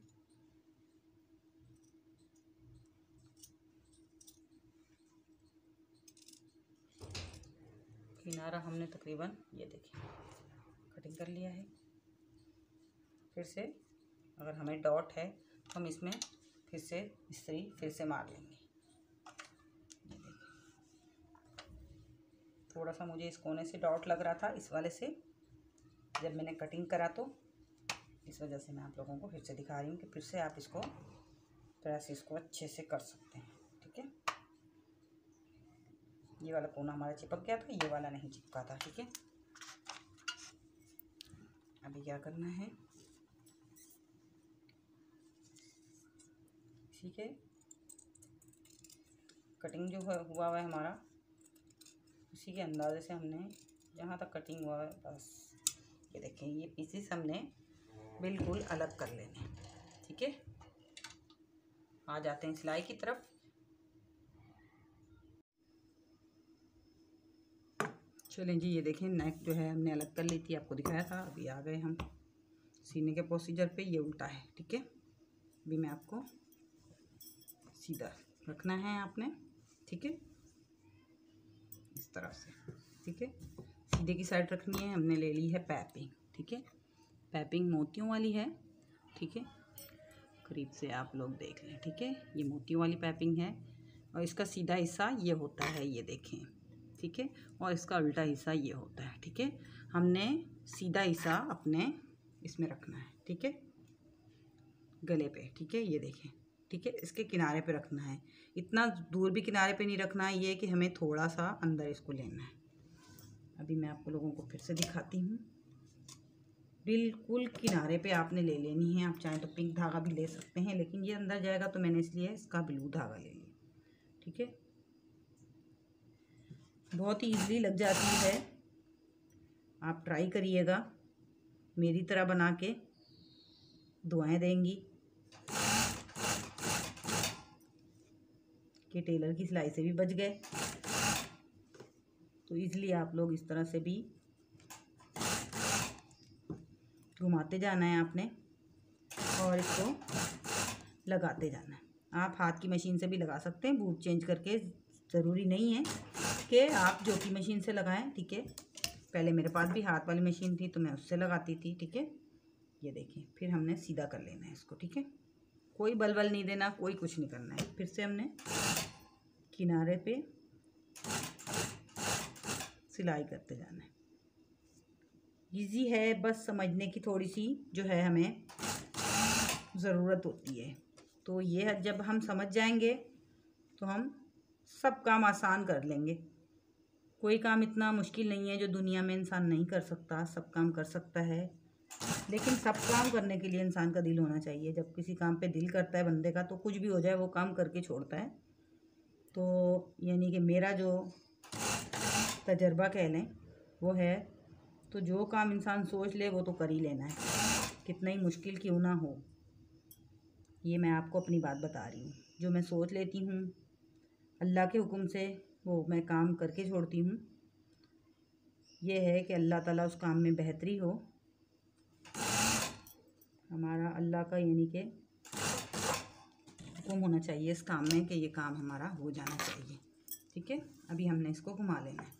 [SPEAKER 1] किनारा हमने तकरीबन ये देखिए कटिंग कर लिया है। फिर से अगर हमें डॉट है तो हम इसमें फिर से इस्त्री फिर से मार लेंगे। ये देखिए, थोड़ा सा मुझे इस कोने से डॉट लग रहा था, इस वाले से जब मैंने कटिंग करा, तो इस वजह से मैं आप लोगों को फिर से दिखा रही हूँ कि फिर से आप इसको प्रेस इसको अच्छे से कर सकते हैं। ठीक है, ये वाला कोना हमारा चिपक गया था, ये वाला नहीं चिपका था। ठीक है, अभी क्या करना है, ठीक है, कटिंग जो हुआ है हमारा, उसी के अंदाजे से हमने जहाँ तक कटिंग हुआ है बस ये देखें, ये पीसेस हमने बिल्कुल अलग कर लेने। ठीक है, आ जाते हैं सिलाई की तरफ। चलें जी, ये देखें नेक जो है हमने अलग कर ली थी, आपको दिखाया था। अभी आ गए हम सीने के प्रोसीजर पे। ये उल्टा है। ठीक है, अभी मैं आपको सीधा रखना है आपने। ठीक है, इस तरह से। ठीक है, सीधे की साइड रखनी है। हमने ले ली है पाइपिंग। ठीक है, पाइपिंग मोतियों वाली है। ठीक है, करीब से आप लोग देख लें। ठीक है, ये मोतियों वाली पाइपिंग है और इसका सीधा हिस्सा ये होता है, ये देखें। ठीक है, और इसका उल्टा हिस्सा ये होता है। ठीक है, हमने सीधा हिस्सा अपने इसमें रखना है। ठीक है, गले पे। ठीक है, ये देखें। ठीक है, इसके किनारे पे रखना है, इतना दूर भी किनारे पे नहीं रखना है, ये कि हमें थोड़ा सा अंदर इसको लेना है। अभी मैं आपको लोगों को फिर से दिखाती हूँ। बिल्कुल किनारे पे आपने ले लेनी है। आप चाहें तो पिंक धागा भी ले सकते हैं, लेकिन ये अंदर जाएगा तो मैंने इसलिए इसका ब्लू धागा ले लिया। ठीक है, बहुत ही ईजिली लग जाती है। आप ट्राई करिएगा, मेरी तरह बना के दुआएं देंगी कि टेलर की सिलाई से भी बच गए। तो इसलिए आप लोग इस तरह से भी घुमाते जाना है आपने और इसको लगाते जाना है। आप हाथ की मशीन से भी लगा सकते हैं, बूट चेंज करके। ज़रूरी नहीं है कि आप जो की मशीन से लगाएं, ठीक है। पहले मेरे पास भी हाथ वाली मशीन थी तो मैं उससे लगाती थी, ठीक है। ये देखिए, फिर हमने सीधा कर लेना है इसको, ठीक है। कोई बल नहीं देना, कोई कुछ नहीं करना है। फिर से हमने किनारे पे सिलाई करते जाना है। इजी है, बस समझने की थोड़ी सी जो है हमें ज़रूरत होती है। तो ये जब हम समझ जाएंगे तो हम सब काम आसान कर लेंगे। कोई काम इतना मुश्किल नहीं है जो दुनिया में इंसान नहीं कर सकता, सब काम कर सकता है। लेकिन सब काम करने के लिए इंसान का दिल होना चाहिए। जब किसी काम पे दिल करता है बंदे का तो कुछ भी हो जाए वो काम करके छोड़ता है। तो यानी कि मेरा जो तजर्बा कह लें वो है, तो जो काम इंसान सोच ले वो तो कर ही लेना है, कितना ही मुश्किल क्यों ना हो। ये मैं आपको अपनी बात बता रही हूँ। जो मैं सोच लेती हूँ अल्लाह के हुक्म से वो मैं काम करके छोड़ती हूँ। ये है कि अल्लाह ताला उस काम में बेहतरी हो, हमारा अल्लाह का यानी कि हुक्म होना चाहिए इस काम में कि ये काम हमारा हो जाना चाहिए, ठीक है। अभी हमने इसको घुमा लेना है,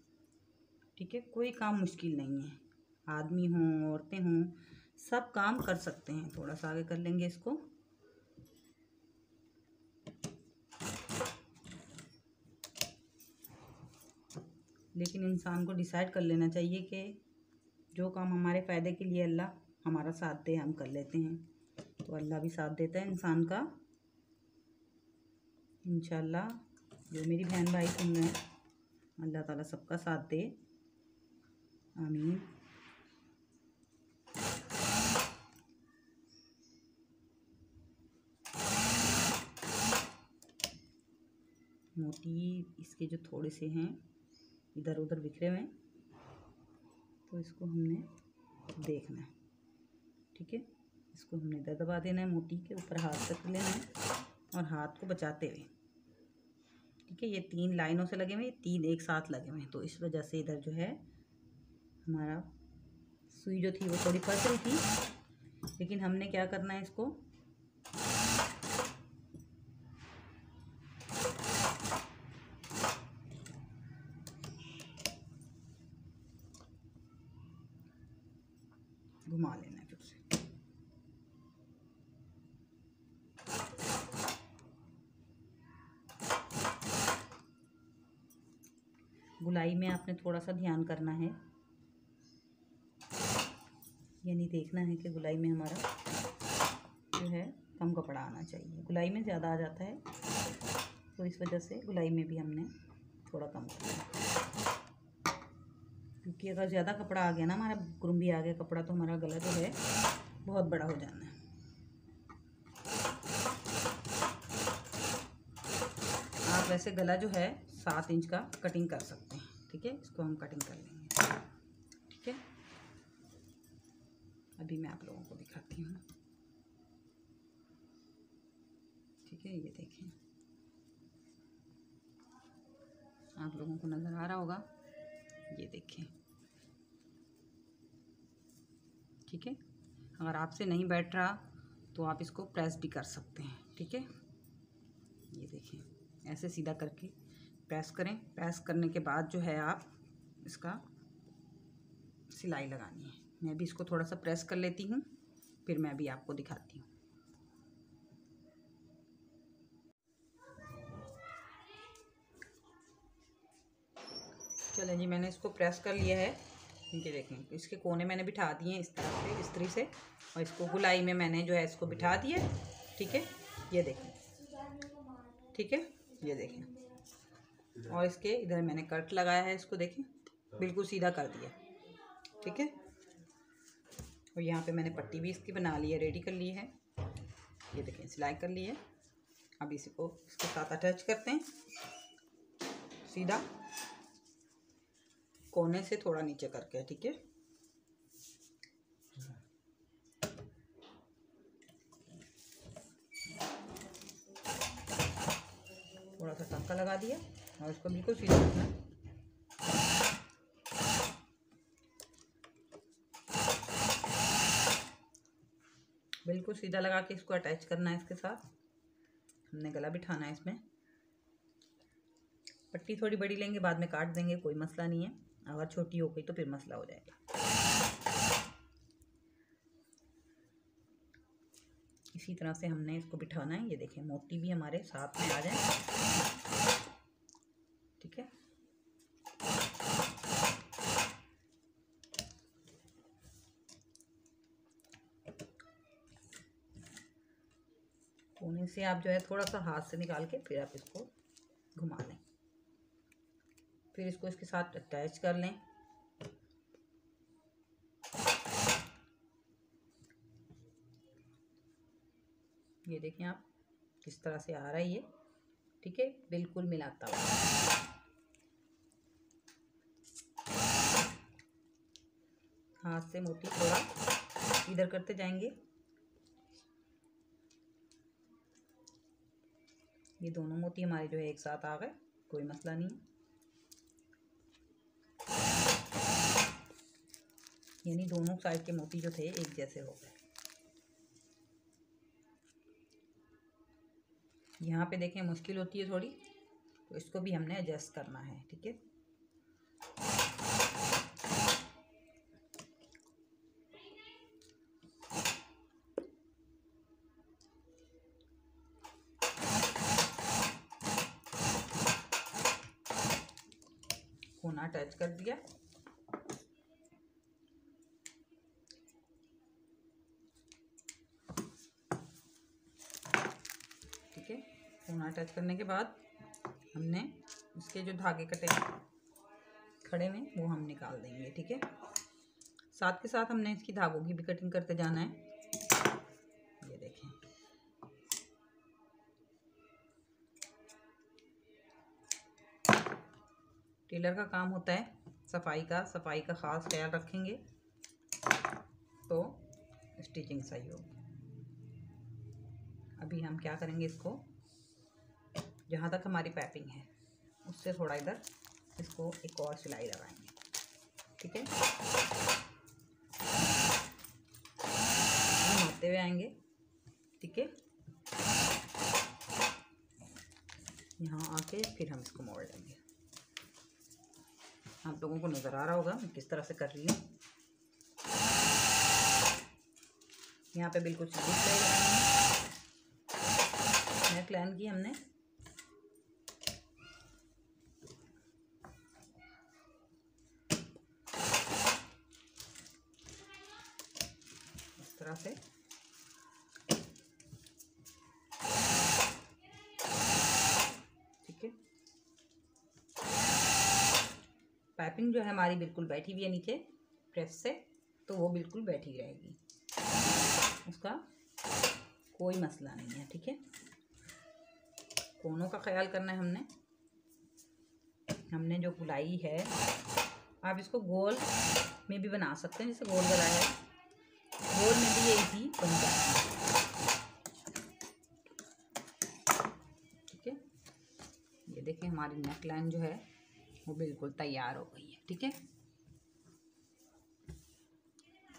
[SPEAKER 1] ठीक है। कोई काम मुश्किल नहीं है, आदमी हों औरतें हों सब काम कर सकते हैं। थोड़ा सा आगे कर लेंगे इसको। लेकिन इंसान को डिसाइड कर लेना चाहिए कि जो काम हमारे फ़ायदे के लिए अल्लाह हमारा साथ दे हम कर लेते हैं, तो अल्लाह भी साथ देता है इंसान का इंशाल्लाह। जो मेरी बहन भाई सुन रहे हैं, अल्लाह ताला सबका साथ दे, आमीन। मोती इसके जो थोड़े से हैं इधर उधर बिखरे हुए हैं, तो इसको हमने देखना है, ठीक है। इसको हमने इधर दबा देना है, मोती के ऊपर हाथ रख लेना है और हाथ को बचाते हुए, ठीक है। ये 3 लाइनों से लगे हुए, 3 एक साथ लगे हुए हैं, तो इस वजह से इधर जो है हमारा सुई जो थी वो थोड़ी फंस रही थी। लेकिन हमने क्या करना है, इसको घुमा लेना है फिर से। गुलाई में आपने थोड़ा सा ध्यान करना है, यानी देखना है कि गुलाई में हमारा जो है कम कपड़ा आना चाहिए। गुलाई में ज़्यादा आ जाता है तो इस वजह से गुलाई में भी हमने थोड़ा कम करना, क्योंकि अगर ज़्यादा कपड़ा आ गया ना, हमारा कुरुम्बी आ गया कपड़ा, तो हमारा गला जो है बहुत बड़ा हो जाना है। आप वैसे गला जो है 7 इंच का कटिंग कर सकते हैं, ठीक है। इसको हम कटिंग कर लेंगे, ठीक है। अभी मैं आप लोगों को दिखाती हूँ, ठीक है। ये देखें, आप लोगों को नज़र आ रहा होगा, ये देखें, ठीक है। अगर आपसे नहीं बैठ रहा तो आप इसको प्रेस भी कर सकते हैं, ठीक है। ये देखें, ऐसे सीधा करके प्रेस करें। प्रेस करने के बाद जो है आप इसका सिलाई लगानी है। मैं भी इसको थोड़ा सा प्रेस कर लेती हूँ, फिर मैं भी आपको दिखाती हूँ। चलें जी, मैंने इसको प्रेस कर लिया है। ये देखें, इसके कोने मैंने बिठा दिए हैं इस तरह से, इस्त्री से, और इसको गुलाई में मैंने जो है इसको बिठा दिया, ठीक है। ये देखें, ठीक है, ये देखें। और इसके इधर मैंने कट लगाया है, इसको देखें बिल्कुल सीधा कर दिया, ठीक है। और यहाँ पे मैंने पट्टी भी इसकी बना ली है, रेडी कर ली है। ये देखें, सिलाई कर ली है। अब इसी को इसके साथ अटैच करते हैं, सीधा कोने से थोड़ा नीचे करके, ठीक है। थोड़ा सा टाँका लगा दिया और इसको बिल्कुल सीधा रखना। बिल्कुल सीधा लगा के इसको अटैच करना है इसके साथ। हमने गला बिठाना है इसमें। पट्टी थोड़ी बड़ी लेंगे, बाद में काट देंगे, कोई मसला नहीं है। अगर छोटी हो गई तो फिर मसला हो जाएगा। इसी तरह से हमने इसको बिठाना है। ये देखें मोती भी हमारे साथ में आ जाए, ठीक है। कोने से आप जो है थोड़ा सा हाथ से निकाल के फिर आप इसको घुमा लें, फिर इसको इसके साथ अटैच कर लें। ये देखें आप किस तरह से आ रहा है ये, ठीक है, बिल्कुल मिलाता हुआ। हाथ से मोती थोड़ा इधर करते जाएंगे। ये दोनों मोती हमारे जो है एक साथ आ गए, कोई मसला नहीं, यानी दोनों साइड के मोती जो थे एक जैसे हो गए। यहाँ पे देखें मुश्किल होती है थोड़ी, तो इसको भी हमने एडजस्ट करना है, ठीक है। कोना अटैच कर दिया। ठीक है, कोना अटैच करने के बाद हमने इसके जो धागे कटे खड़े में वो हम निकाल देंगे, ठीक है। साथ के साथ हमने इसकी धागों की भी कटिंग करते जाना है। ये देखें, टेलर का काम होता है सफाई का ख़ास ख्याल रखेंगे तो स्टिचिंग सही होगी। अभी हम क्या करेंगे, इसको जहाँ तक हमारी पाइपिंग है उससे थोड़ा इधर इसको एक और सिलाई लगाएंगे, ठीक है। घुमाते हुए आएंगे, ठीक है। यहाँ आके फिर हम इसको मोड़ लेंगे। आप लोगों को नज़र आ रहा होगा मैं किस तरह से कर रही हूँ। यहाँ पे बिल्कुल सीधी सिलाई लगानी है। नेक लाइन की हमने इस तरह से, ठीक है। पाइपिंग जो है हमारी बिल्कुल बैठी हुई है नीचे प्रेस से, तो वो बिल्कुल बैठी रहेगी, उसका कोई मसला नहीं है, ठीक है। कोनों का ख्याल करना है हमने जो गुलाई है, आप इसको गोल में भी बना सकते हैं, जैसे गोल गला है, गोल में भी यही चीज बन जाती है, ठीक है। ये देखें हमारी नेक लाइन जो है वो बिल्कुल तैयार हो गई है, ठीक है।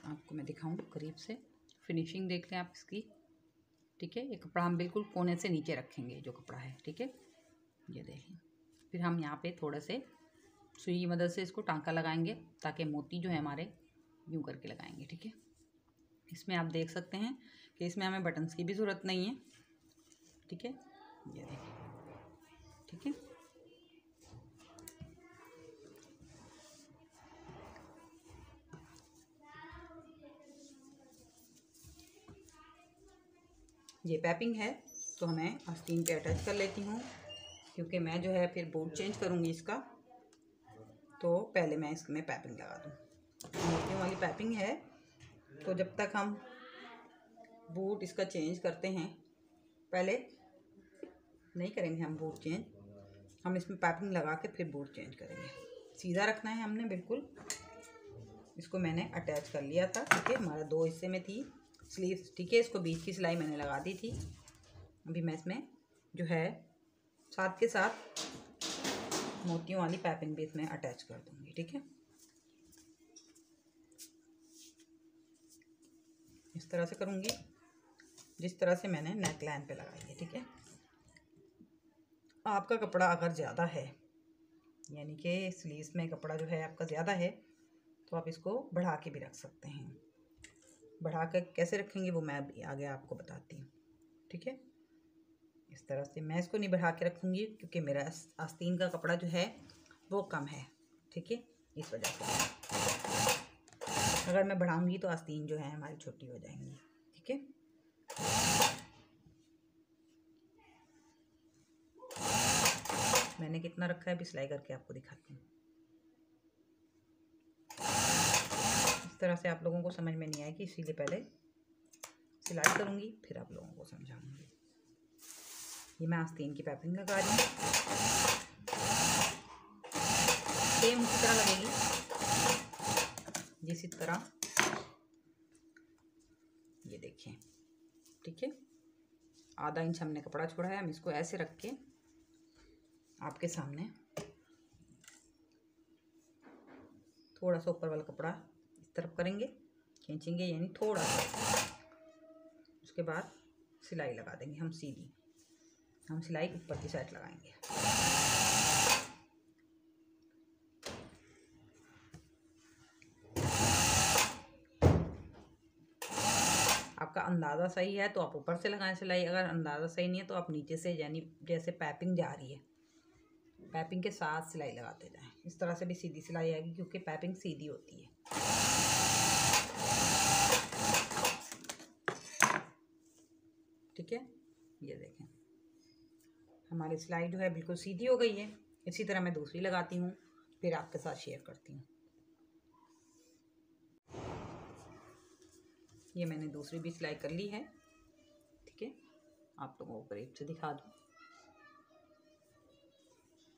[SPEAKER 1] आपको मैं दिखाऊं करीब से, फिनिशिंग देख लें आप इसकी, ठीक है। ये कपड़ा हम बिल्कुल कोने से नीचे रखेंगे जो कपड़ा है, ठीक है। ये देखें, फिर हम यहाँ पे थोड़े से सुई की मदद से इसको टांका लगाएंगे ताकि मोती जो है हमारे यूँ करके लगाएंगे, ठीक है। इसमें आप देख सकते हैं कि इसमें हमें बटन्स की भी ज़रूरत नहीं है, ठीक है। ये देखें, ठीक है। ये पैपिंग है तो मैं आस्तीन पे अटैच कर लेती हूँ, क्योंकि मैं जो है फिर बोर्ड चेंज करूँगी इसका, तो पहले मैं इसमें पैपिंग लगा दूँ। मोतियों वाली पैपिंग है, तो जब तक हम बूट इसका चेंज करते हैं, पहले नहीं करेंगे हम बूट चेंज, हम इसमें पैपिंग लगा के फिर बूट चेंज करेंगे। सीधा रखना है हमने बिल्कुल। इसको मैंने अटैच कर लिया था, ठीक है। हमारा 2 हिस्से में थी स्लीव्स, ठीक है। इसको बीच की सिलाई मैंने लगा दी थी। अभी मैं इसमें जो है साथ के साथ मोतियों वाली पैपिंग भी इसमें अटैच कर दूँगी, ठीक है। इस तरह से करूँगी। जिस तरह से मैंने नेक लाइन पे लगाई है, ठीक है। आपका कपड़ा अगर ज़्यादा है, यानी कि स्लीव्स में कपड़ा जो है आपका ज़्यादा है, तो आप इसको बढ़ा के भी रख सकते हैं। बढ़ा कर कैसे रखेंगे वो मैं अभी आगे आपको बताती हूँ, ठीक है। इस तरह से मैं इसको नहीं बढ़ा के रखूँगी क्योंकि मेरा आस्तीन का कपड़ा जो है वो कम है, ठीक है। इस वजह से अगर मैं बढ़ाऊँगी तो आस्तीन जो है हमारी छोटी हो जाएंगी, ठीक है। मैंने कितना रखा है अभी सिलाई करके आपको दिखाती हूँ। इस तरह से आप लोगों को समझ में नहीं आएगी, इसीलिए पहले सिलाई करूँगी फिर आप लोगों को समझाऊँगी। ये मैं आस्तीन की पाइपिंग लगा रही हूँ, सेम उसी तरह लगेगी जिस तरह ये देखिए, ठीक है। आधा इंच हमने कपड़ा छोड़ा है, हम इसको ऐसे रख के आपके सामने थोड़ा सा ऊपर वाला कपड़ा इस तरफ करेंगे, खींचेंगे यानी थोड़ा सा, उसके बाद सिलाई लगा देंगे हम सीधी। हम सिलाई ऊपर की साइड लगाएंगे। आपका अंदाज़ा सही है तो आप ऊपर से लगाएं सिलाई, अगर अंदाज़ा सही नहीं है तो आप नीचे से, यानी जैसे पाइपिंग जा रही है पाइपिंग के साथ सिलाई लगाते जाएं। इस तरह से भी सीधी सिलाई आएगी क्योंकि पाइपिंग सीधी होती है, ठीक है। ये देखें हमारी सिलाई जो है बिल्कुल सीधी हो गई है। इसी तरह मैं दूसरी लगाती हूँ, फिर आपके साथ शेयर करती हूँ। ये मैंने दूसरी भी सिलाई कर ली है, ठीक है। आप लोगों को करीब से दिखा दूँ,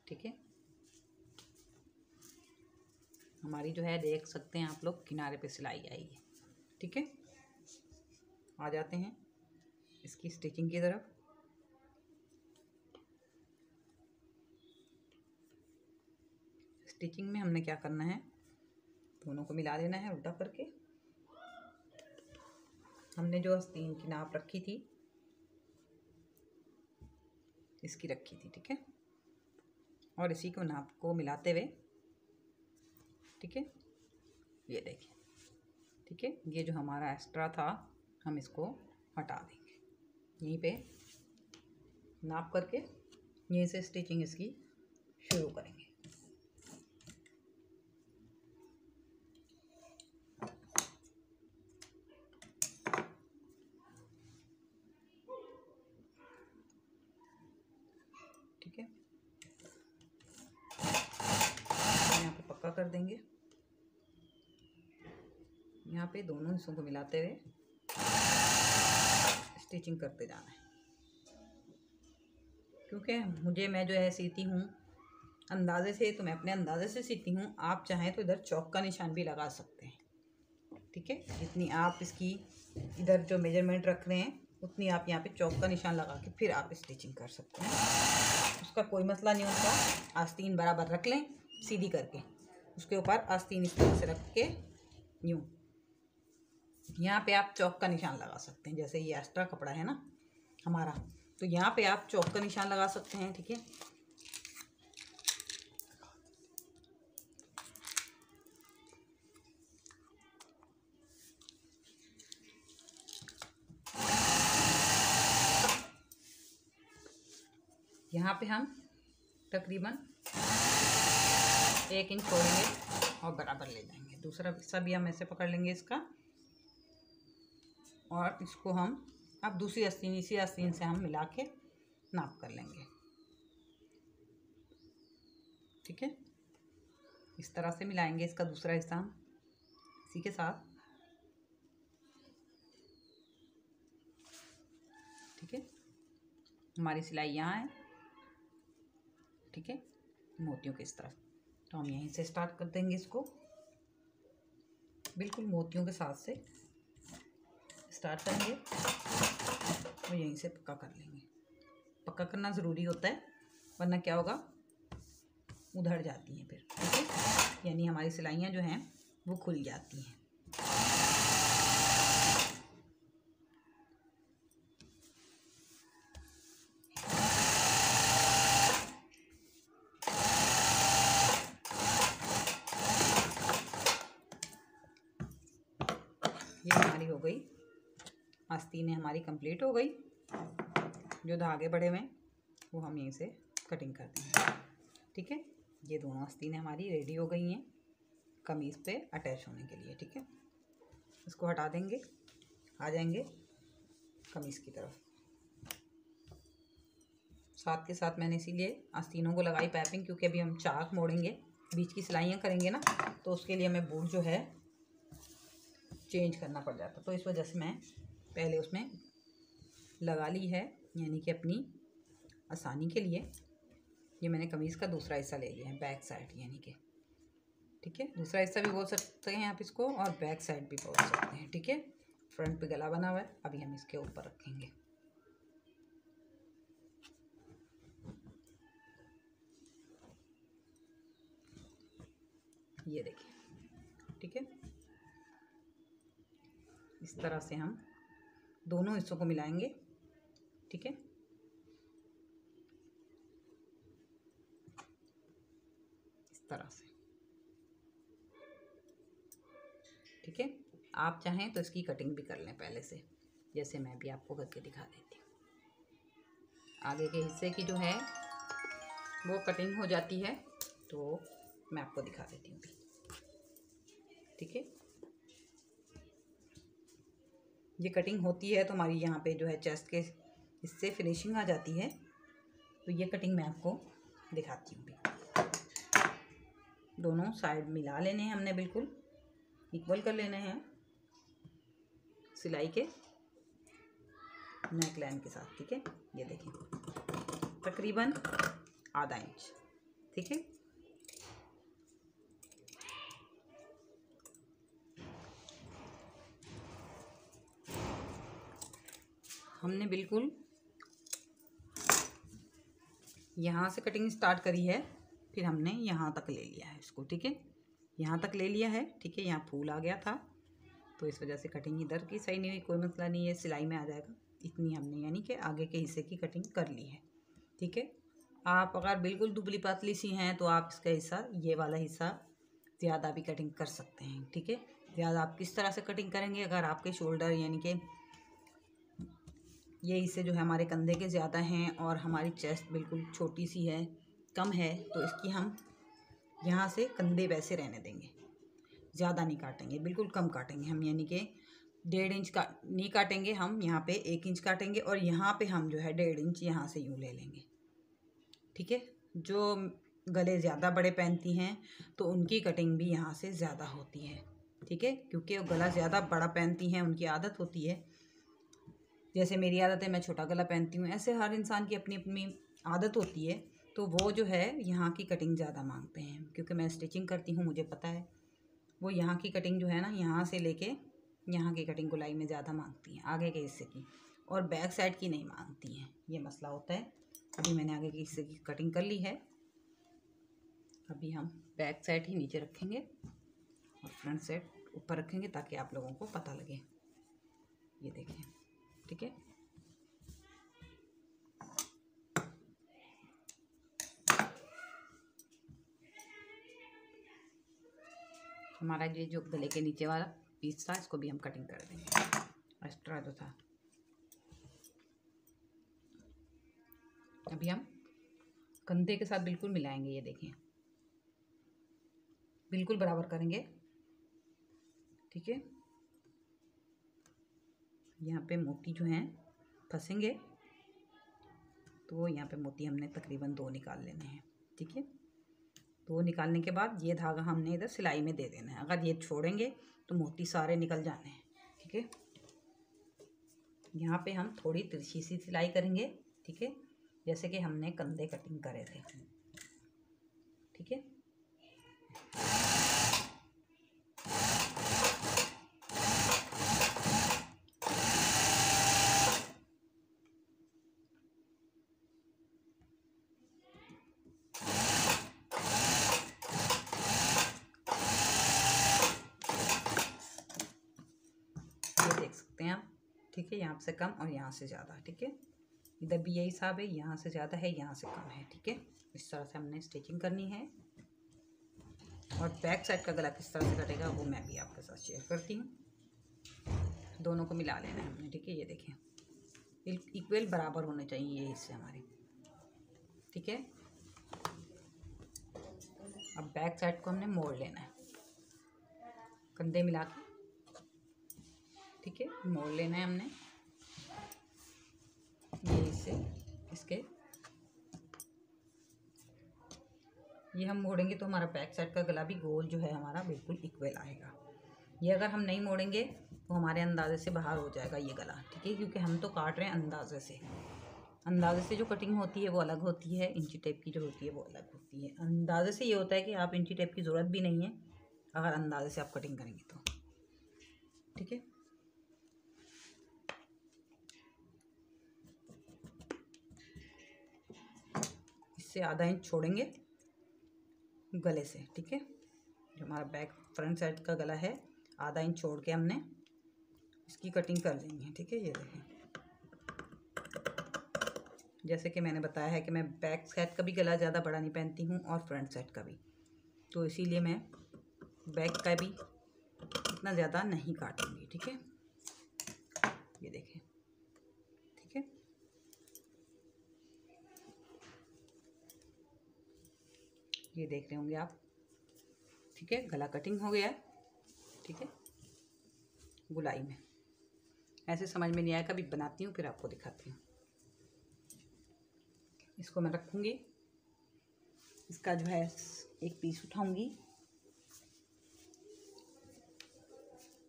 [SPEAKER 1] ठीक है। हमारी जो है देख सकते हैं आप लोग किनारे पे सिलाई आई है, ठीक है। आ जाते हैं इसकी स्टिचिंग की तरफ। स्टिचिंग में हमने क्या करना है, दोनों को मिला देना है उल्टा करके। हमने जो आस्तीन की नाप रखी थी इसकी रखी थी, ठीक है। और इसी को नाप को मिलाते हुए, ठीक है, ये देखिए, ठीक है। ये जो हमारा एक्स्ट्रा था हम इसको हटा देंगे, यहीं पे नाप करके यहीं से स्टिचिंग इसकी शुरू करेंगे। ठीक है, यहाँ पे पक्का कर देंगे। यहाँ पे दोनों हिस्सों को मिलाते हुए स्टिचिंग करते जाना है, क्योंकि मैं जो है सीती हूँ अंदाजे से, तो मैं अपने अंदाजे से सीती हूँ। आप चाहें तो इधर चौक का निशान भी लगा सकते हैं, ठीक है। जितनी आप इसकी इधर जो मेजरमेंट रख रहे हैं उतनी आप यहाँ पे चौक का निशान लगा के फिर आप स्टिचिंग कर सकते हैं, उसका कोई मसला नहीं होता। आस्तीन बराबर रख लें सीधी करके, उसके ऊपर आस्तीन इस तरह से रख के यूँ यहाँ पे आप चौक का निशान लगा सकते हैं। जैसे ये एक्स्ट्रा कपड़ा है ना हमारा, तो यहाँ पे आप चौक का निशान लगा सकते हैं, ठीक है। यहाँ पे हम तकरीबन 1 इंच छोड़ेंगे और बराबर ले जाएंगे। दूसरा हिस्सा भी हम ऐसे पकड़ लेंगे इसका, और इसको हम अब दूसरी आस्तीन, इसी आस्तीन से हम मिला के नाप कर लेंगे, ठीक है। इस तरह से मिलाएंगे इसका दूसरा हिस्सा हम इसी के साथ, ठीक है। हमारी सिलाई यहाँ है, ठीक है, मोतियों की इस तरफ। तो हम यहीं से स्टार्ट कर देंगे इसको, बिल्कुल मोतियों के साथ से स्टार्ट करेंगे और यहीं से पक्का कर लेंगे। पक्का करना ज़रूरी होता है, वरना क्या होगा, उधड़ जाती हैं फिर, ठीक है। यानी हमारी सिलाइयाँ जो हैं वो खुल जाती हैं। ये हमारी हो गई, आस्तीनें हमारी कंप्लीट हो गई। जो धागे बड़े हुए वो हम यहीं से कटिंग कर देंगे। ठीक है, ये दोनों आस्तीनें हमारी रेडी हो गई हैं कमीज़ पे अटैच होने के लिए। ठीक है, इसको हटा देंगे, आ जाएंगे कमीज़ की तरफ। साथ के साथ मैंने इसीलिए आस्तीनों को लगाई पाइपिंग, क्योंकि अभी हम चाक मोड़ेंगे, बीच की सिलाइयाँ करेंगे ना, तो उसके लिए हमें बूट जो है चेंज करना पड़ जाता। तो इस वजह से मैं पहले उसमें लगा ली है, यानी कि अपनी आसानी के लिए। ये मैंने कमीज़ का दूसरा हिस्सा ले लिया है, बैक साइड यानी कि। ठीक है, दूसरा हिस्सा भी बोल सकते हैं आप इसको, और बैक साइड भी बोल सकते हैं। ठीक है, फ्रंट पे गला बना हुआ है, अभी हम इसके ऊपर रखेंगे। ये देखिए। ठीक है, इस तरह से हम दोनों हिस्सों को मिलाएंगे। ठीक है, इस तरह से। ठीक है, आप चाहें तो इसकी कटिंग भी कर लें पहले से, जैसे मैं भी आपको करके दिखा देती हूँ। आगे के हिस्से की जो है वो कटिंग हो जाती है, तो मैं आपको दिखा देती हूँ। ठीक है, ये कटिंग होती है तो हमारी यहाँ पे जो है चेस्ट के हिस्से फिनिशिंग आ जाती है। तो ये कटिंग मैं आपको दिखाती हूँ। दोनों साइड मिला लेने हैं हमने, बिल्कुल इक्वल कर लेने हैं सिलाई के नेक लाइन के साथ। ठीक है, ये देखिए तकरीबन आधा इंच। ठीक है, हमने बिल्कुल यहाँ से कटिंग स्टार्ट करी है, फिर हमने यहाँ तक ले लिया है इसको। ठीक है, यहाँ तक ले लिया है। ठीक है, यहाँ फूल आ गया था तो इस वजह से कटिंग इधर की सही नहीं हुई, कोई मसला नहीं है, सिलाई में आ जाएगा। इतनी हमने यानी कि आगे के हिस्से की कटिंग कर ली है। ठीक है, आप अगर बिल्कुल दुबली पतली सी हैं तो आप इसका हिस्सा, ये वाला हिस्सा ज़्यादा भी कटिंग कर सकते हैं। ठीक है, ज़्यादा आप किस तरह से कटिंग करेंगे, अगर आपके शोल्डर यानी कि ये हिस्से जो है हमारे कंधे के ज़्यादा हैं और हमारी चेस्ट बिल्कुल छोटी सी है, कम है, तो इसकी हम यहाँ से कंधे वैसे रहने देंगे, ज़्यादा नहीं काटेंगे, बिल्कुल कम काटेंगे हम, यानी कि 1.5 इंच का नहीं काटेंगे हम, यहाँ पे 1 इंच काटेंगे और यहाँ पे हम जो है 1.5 इंच यहाँ से यूँ ले लेंगे। ठीक है, जो गले ज़्यादा बड़े पहनती हैं तो उनकी कटिंग भी यहाँ से ज़्यादा होती है। ठीक है, क्योंकि वो गला ज़्यादा बड़ा पहनती हैं, उनकी आदत होती है। जैसे मेरी आदत है, मैं छोटा गला पहनती हूँ, ऐसे हर इंसान की अपनी अपनी आदत होती है। तो वो जो है यहाँ की कटिंग ज़्यादा मांगते हैं, क्योंकि मैं स्टिचिंग करती हूँ, मुझे पता है। वो यहाँ की कटिंग जो है ना, यहाँ से लेके यहाँ की कटिंग गोलाई में ज़्यादा मांगती हैं, आगे के हिस्से की, और बैक साइड की नहीं मांगती हैं। ये मसला होता है। अभी मैंने आगे के हिस्से की कटिंग कर ली है, अभी हम बैक साइड ही नीचे रखेंगे और फ्रंट साइड ऊपर रखेंगे, ताकि आप लोगों को पता लगे। ये देखिए। ठीक है, हमारा ये जो गले के नीचे वाला पीस था, इसको भी हम कटिंग कर देंगे, एक्स्ट्रा जो था। अभी हम कंधे के साथ बिल्कुल मिलाएंगे, ये देखिए बिल्कुल बराबर करेंगे। ठीक है, यहाँ पे मोती जो हैं फंसेंगे, तो यहाँ पे मोती हमने तकरीबन 2 निकाल लेने हैं। ठीक है, 2 निकालने के बाद ये धागा हमने इधर सिलाई में दे देना है। अगर ये छोड़ेंगे तो मोती सारे निकल जाने हैं। ठीक है, यहाँ पे हम थोड़ी तिरछी सी सिलाई करेंगे। ठीक है, जैसे कि हमने कंधे कटिंग करे थे। ठीक है, ये देख सकते हैं आप। ठीक है, यहाँ से कम और यहाँ से ज़्यादा। ठीक है, इधर भी यही हिसाब है, यहाँ से ज़्यादा है, यहाँ से कम है। ठीक है, इस तरह से हमने स्टिचिंग करनी है। और बैक साइड का गला किस तरह से कटेगा वो मैं भी आपके साथ शेयर करती हूँ। दोनों को मिला लेना है हमने, ठीक है। ये देखें इक्वल बराबर होने चाहिए ये हिस्से हमारे, ठीक है। अब बैक साइड को हमने मोड़ लेना है, कंधे मिला के, ठीक है, मोड़ लेना है हमने ये हिस्से इसके। ये हम मोड़ेंगे तो हमारा बैक साइड का गला भी गोल जो है हमारा बिल्कुल इक्वल आएगा। ये अगर हम नहीं मोड़ेंगे तो हमारे अंदाजे से बाहर हो जाएगा ये गला, ठीक है, क्योंकि हम तो काट रहे हैं अंदाजे से। अंदाजे से जो कटिंग होती है वो अलग होती है, इंची टेप की जो होती है वो अलग होती है। अंदाजे से ये होता है कि आप इंची टेप की ज़रूरत भी नहीं है अगर अंदाजे से आप कटिंग करेंगे तो, ठीक है। इससे आधा इंच छोड़ेंगे गले से, ठीक है। जो हमारा बैक फ्रंट साइड का गला है आधा इंच छोड़ के हमने इसकी कटिंग कर लेनी है, ठीक है। ये देखें, जैसे कि मैंने बताया है कि मैं बैक साइड का भी गला ज़्यादा बड़ा नहीं पहनती हूँ और फ्रंट साइड का भी, तो इसीलिए मैं बैक का भी इतना ज़्यादा नहीं काटूंगी, ठीक है। ये देखें, ठीक है। ये देख रहे होंगे आप, ठीक है, गला कटिंग हो गया है, ठीक है। गुलाई में ऐसे समझ में नहीं आया, कभी बनाती हूँ फिर आपको दिखाती हूँ। इसको मैं रखूँगी, इसका जो है एक पीस उठाऊँगी,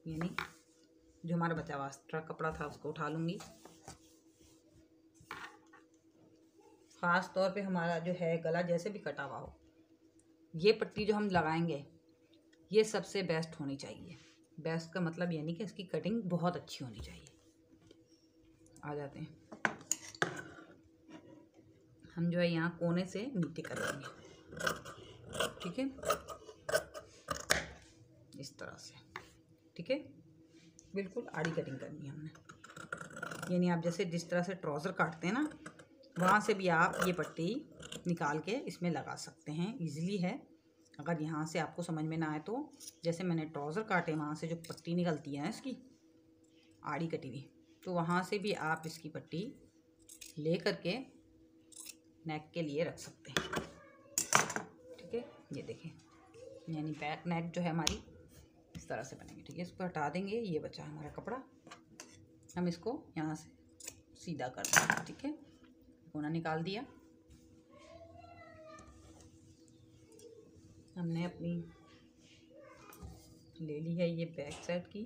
[SPEAKER 1] यानी जो हमारा बचा हुआ एक्स्ट्रा कपड़ा था उसको उठा लूँगी। ख़ास तौर पे हमारा जो है गला जैसे भी कटा हुआ हो, ये पट्टी जो हम लगाएंगे ये सबसे बेस्ट होनी चाहिए। बेस्ट का मतलब यानी कि इसकी कटिंग बहुत अच्छी होनी चाहिए। आ जाते हैं हम जो है यहाँ कोने से नीचे कर लेंगे, ठीक है, इस तरह से, ठीक है। बिल्कुल आड़ी कटिंग करनी है हमने, यानी आप जैसे जिस तरह से ट्राउज़र काटते हैं ना, वहाँ से भी आप ये पट्टी निकाल के इसमें लगा सकते हैं, इजीली है। अगर यहाँ से आपको समझ में ना आए तो जैसे मैंने ट्राउज़र काटे वहाँ से जो पट्टी निकलती है इसकी आड़ी कटी हुई, तो वहाँ से भी आप इसकी पट्टी ले करके नेक के लिए रख सकते हैं, ठीक है। ये देखें, यानी बैक नेक जो है हमारी इस तरह से बनेगी, ठीक है। इसको हटा देंगे, ये बचा हमारा कपड़ा, हम इसको यहाँ से सीधा कर देंगे, ठीक है। कोना निकाल दिया हमने, अपनी ले ली है ये बैक साइड की,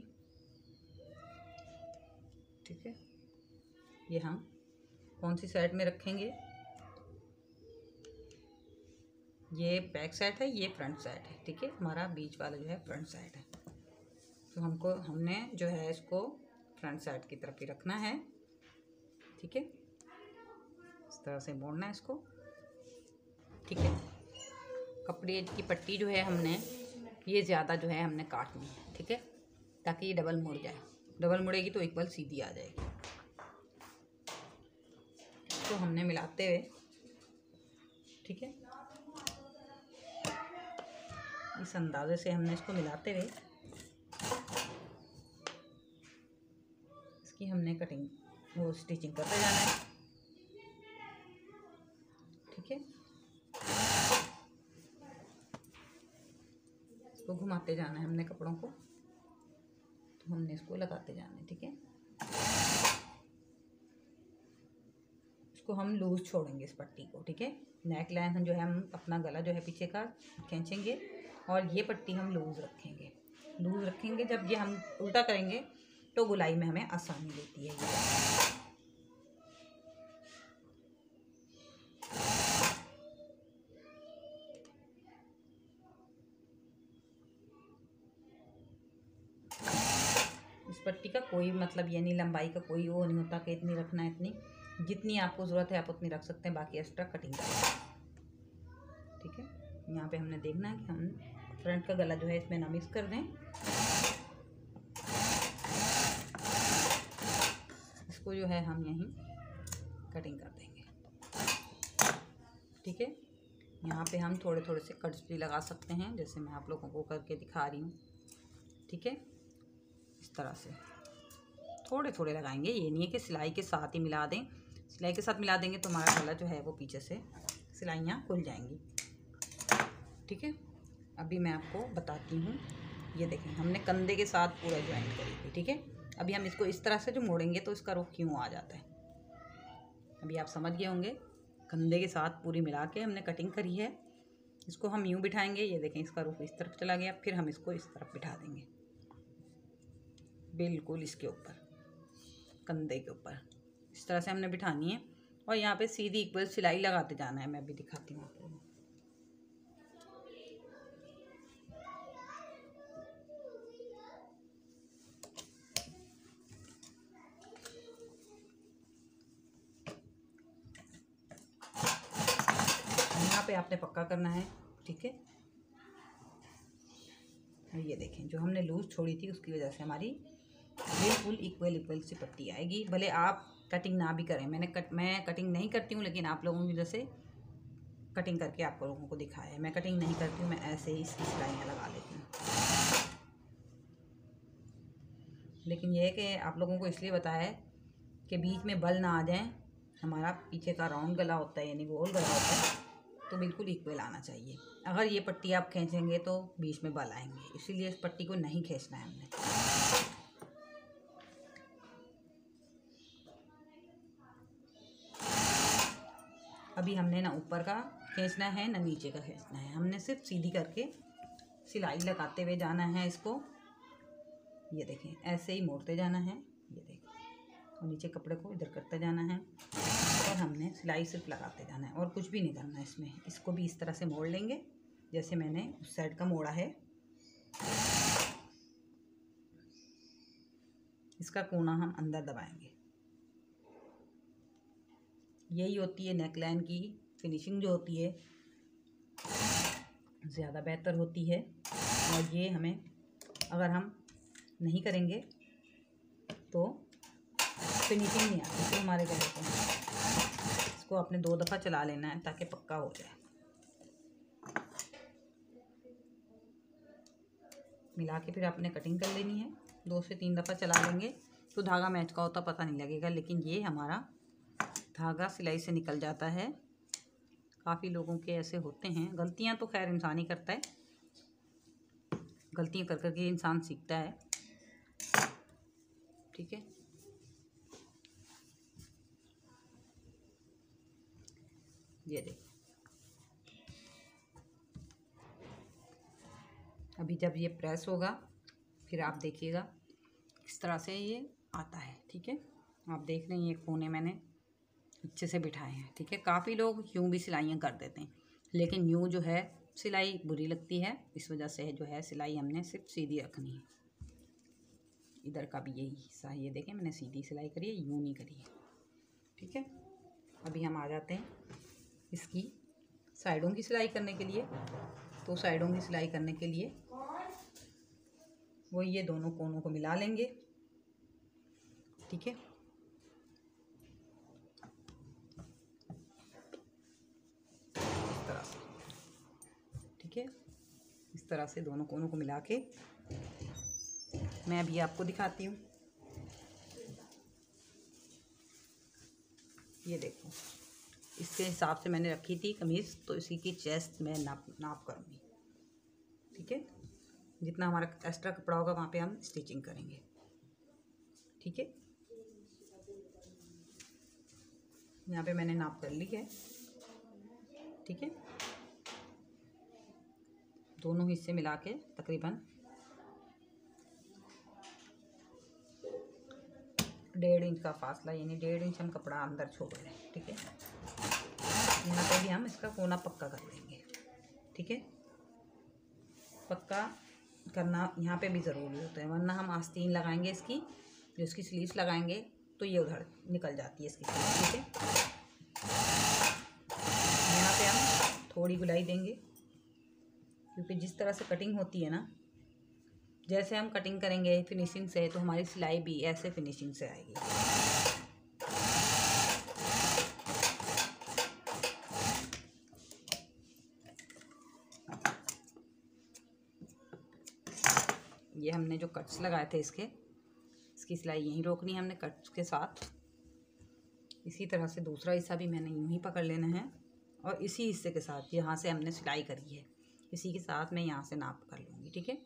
[SPEAKER 1] ठीक है। ये हम कौन सी साइड में रखेंगे, ये बैक साइड है, ये फ्रंट साइड है, ठीक है। हमारा बीच वाला जो है फ्रंट साइड है, तो हमने जो है इसको फ्रंट साइड की तरफ ही रखना है, ठीक है। इस तरह से मोड़ना है इसको, ठीक है। कपड़े की पट्टी जो है हमने ये ज़्यादा जो है हमने काटनी है, ठीक है, ताकि ये डबल मुड़ जाए। डबल मुड़ेगी तो इक्वल सीधी आ जाएगी। तो हमने मिलाते हुए, ठीक है, इस अंदाजे से हमने इसको मिलाते हुए इसकी हमने कटिंग वो स्टिचिंग करते जाना है, ठीक है। इसको घुमाते जाना है हमने कपड़ों को, तो हमने इसको लगाते जाना है, ठीक है। इसको हम लूज छोड़ेंगे इस पट्टी को, ठीक है। नेक लाइन जो है हम अपना गला जो है पीछे का खींचेंगे और ये पट्टी हम लूज रखेंगे। लूज रखेंगे जब ये हम उल्टा करेंगे तो गुलाई में हमें आसानी देती है ये। इस पट्टी का कोई मतलब ये नहीं, लंबाई का कोई वो नहीं होता कि इतनी रखना है, इतनी जितनी आपको ज़रूरत है आप उतनी रख सकते हैं, बाकी एक्स्ट्रा कटिंग करें, ठीक है। यहाँ पे हमने देखना है कि हम फ्रंट का गला जो है इसमें ना मिक्स कर दें। इसको जो है हम यहीं कटिंग कर देंगे, ठीक है। यहाँ पे हम थोड़े थोड़े से कट्स भी लगा सकते हैं, जैसे मैं आप लोगों को करके दिखा रही हूँ, ठीक है। इस इस तरह से थोड़े थोड़े लगाएंगे। ये नहीं है कि सिलाई के साथ ही मिला दें। सिलाई के साथ मिला देंगे तो हमारा गला जो है वो पीछे से सिलाइयाँ खुल जाएंगी। ठीक है, अभी मैं आपको बताती हूँ। ये देखें, हमने कंधे के साथ पूरा ज्वाइंट करी थी। ठीक है, अभी हम इसको इस तरह से जो मोड़ेंगे तो इसका रुख क्यों आ जाता है, अभी आप समझ गए होंगे। कंधे के साथ पूरी मिला के हमने कटिंग करी है। इसको हम यूँ बिठाएंगे, ये देखें इसका रुख इस तरफ चला गया, फिर हम इसको इस तरफ बिठा देंगे, बिल्कुल इसके ऊपर, कंधे के ऊपर इस तरह से हमने बिठानी है। और यहाँ पे सीधी इक्वल सिलाई लगाते जाना है। मैं अभी दिखाती हूँ आपको। यहाँ पे आपने पक्का करना है। ठीक है, ये देखें जो हमने लूज छोड़ी थी उसकी वजह से हमारी बिल्कुल इक्वल सी पट्टी आएगी। भले आप कटिंग ना भी करें, मैं कटिंग नहीं करती हूँ, लेकिन आप लोगों की वजह से कटिंग करके आप लोगों को दिखाया है। मैं कटिंग नहीं करती हूँ, मैं ऐसे ही इसकी सिलाइयाँ लगा लेती हूँ। लेकिन यह है कि आप लोगों को इसलिए बताया है कि बीच में बल ना आ जाए। हमारा पीछे का राउंड गला होता है, यानी गोल गला होता है, तो बिल्कुल इक्वल आना चाहिए। अगर ये पट्टी आप खींचेंगे तो बीच में बल आएंगे, इसीलिए इस पट्टी को नहीं खींचना है हमने। अभी हमने ना ऊपर का खींचना है ना नीचे का खींचना है, हमने सिर्फ सीधी करके सिलाई लगाते हुए जाना है इसको। ये देखें, ऐसे ही मोड़ते जाना है, ये देखें, और नीचे कपड़े को इधर करते जाना है और हमने सिलाई सिर्फ लगाते जाना है और कुछ भी नहीं करना है इसमें। इसको भी इस तरह से मोड़ लेंगे जैसे मैंने उस साइड का मोड़ा है। इसका कोना हम अंदर दबाएंगे। यही होती है नेकलाइन की फिनिशिंग, जो होती है ज़्यादा बेहतर होती है। और ये हमें अगर हम नहीं करेंगे तो फिनिशिंग नहीं आती तो हमारे गले को। इसको आपने 2 दफ़ा चला लेना है ताकि पक्का हो जाए। मिला के फिर आपने कटिंग कर लेनी है। 2 से 3 दफ़ा चला लेंगे तो धागा मैच का होता पता नहीं लगेगा। लेकिन ये हमारा धागा सिलाई से निकल जाता है। काफ़ी लोगों के ऐसे होते हैं। गलतियां तो खैर इंसान ही करता है, गलतियां कर करके इंसान सीखता है। ठीक है, ये देखो, अभी जब ये प्रेस होगा फिर आप देखिएगा इस तरह से ये आता है। ठीक है, आप देख रहे हैं ये कोने मैंने अच्छे से बिठाए हैं। ठीक है, काफ़ी लोग यूँ भी सिलाइयाँ कर देते हैं, लेकिन यूँ जो है सिलाई बुरी लगती है। इस वजह से जो है सिलाई हमने सिर्फ सीधी रखनी है। इधर का भी यही हिस्सा है, ये देखें मैंने सीधी सिलाई करी है, यूँ नहीं करी है। ठीक है, अभी हम आ जाते हैं इसकी साइडों की सिलाई करने के लिए। तो साइडों की सिलाई करने के लिए वो ये दोनों कोनों को मिला लेंगे। ठीक है, इस तरह से। ठीक है, इस तरह से दोनों कोनों को मिला के मैं अभी आपको दिखाती हूँ। ये देखो, इसके हिसाब से मैंने रखी थी कमीज़, तो इसी की चेस्ट में नाप करूँगी। ठीक है, जितना हमारा एक्स्ट्रा कपड़ा होगा वहाँ पे हम स्टिचिंग करेंगे। ठीक है, यहाँ पे मैंने नाप कर ली है। ठीक है, दोनों हिस्से मिला के तकरीबन 1.5 इंच का फासला, यानी 1.5 इंच हम कपड़ा अंदर छोड़ रहे हैं। ठीक है, यहाँ पे भी हम इसका कोना पक्का कर लेंगे। ठीक है, पक्का करना यहाँ पे भी ज़रूरी होता है, वरना हम आस्तीन लगाएंगे इसकी, जो इसकी स्लीव्स लगाएंगे तो ये उधर निकल जाती है इसकी स्लीव। ठीक है, यहाँ पे हम थोड़ी गुलाई देंगे, क्योंकि जिस तरह से कटिंग होती है ना, जैसे हम कटिंग करेंगे फिनिशिंग से, तो हमारी सिलाई भी ऐसे फिनिशिंग से आएगी। ये हमने जो कट्स लगाए थे इसके, इसकी सिलाई यहीं रोकनी है हमने कट के साथ। इसी तरह से दूसरा हिस्सा भी मैंने यूं ही पकड़ लेना है और इसी हिस्से के साथ यहाँ से हमने सिलाई करी है इसी के साथ मैं यहाँ से नाप कर लूँगी। ठीक है,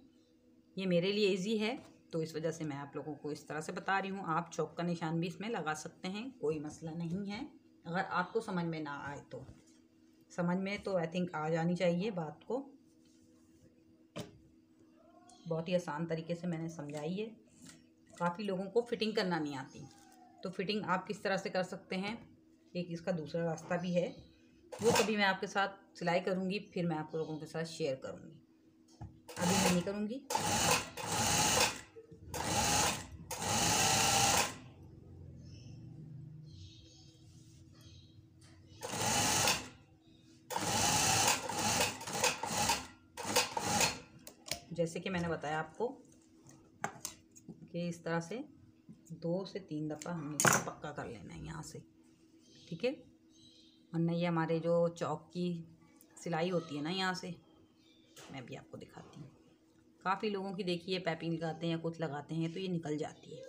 [SPEAKER 1] ये मेरे लिए इजी है तो इस वजह से मैं आप लोगों को इस तरह से बता रही हूँ। आप चौक का निशान भी इसमें लगा सकते हैं, कोई मसला नहीं है। अगर आपको समझ में ना आए तो, समझ में तो आई थिंक आ जानी चाहिए बात को। बहुत ही आसान तरीके से मैंने समझाई है। काफ़ी लोगों को फिटिंग करना नहीं आती, तो फिटिंग आप किस तरह से कर सकते हैं, एक इसका दूसरा रास्ता भी है, वो कभी मैं आपके साथ सिलाई करूँगी, फिर मैं आप लोगों के साथ शेयर करूँगी। अभी मैं नहीं करूँगी। जैसे कि मैंने बताया आपको कि इस तरह से 2 से 3 दफ़ा हमें इसको पक्का कर लेना है यहाँ से। ठीक है, वरना ये हमारे जो चौक की सिलाई होती है ना, यहाँ से मैं भी आपको दिखाती हूँ। काफ़ी लोगों की देखिए पैपिंग लगाते हैं या कुछ लगाते हैं तो ये निकल जाती है,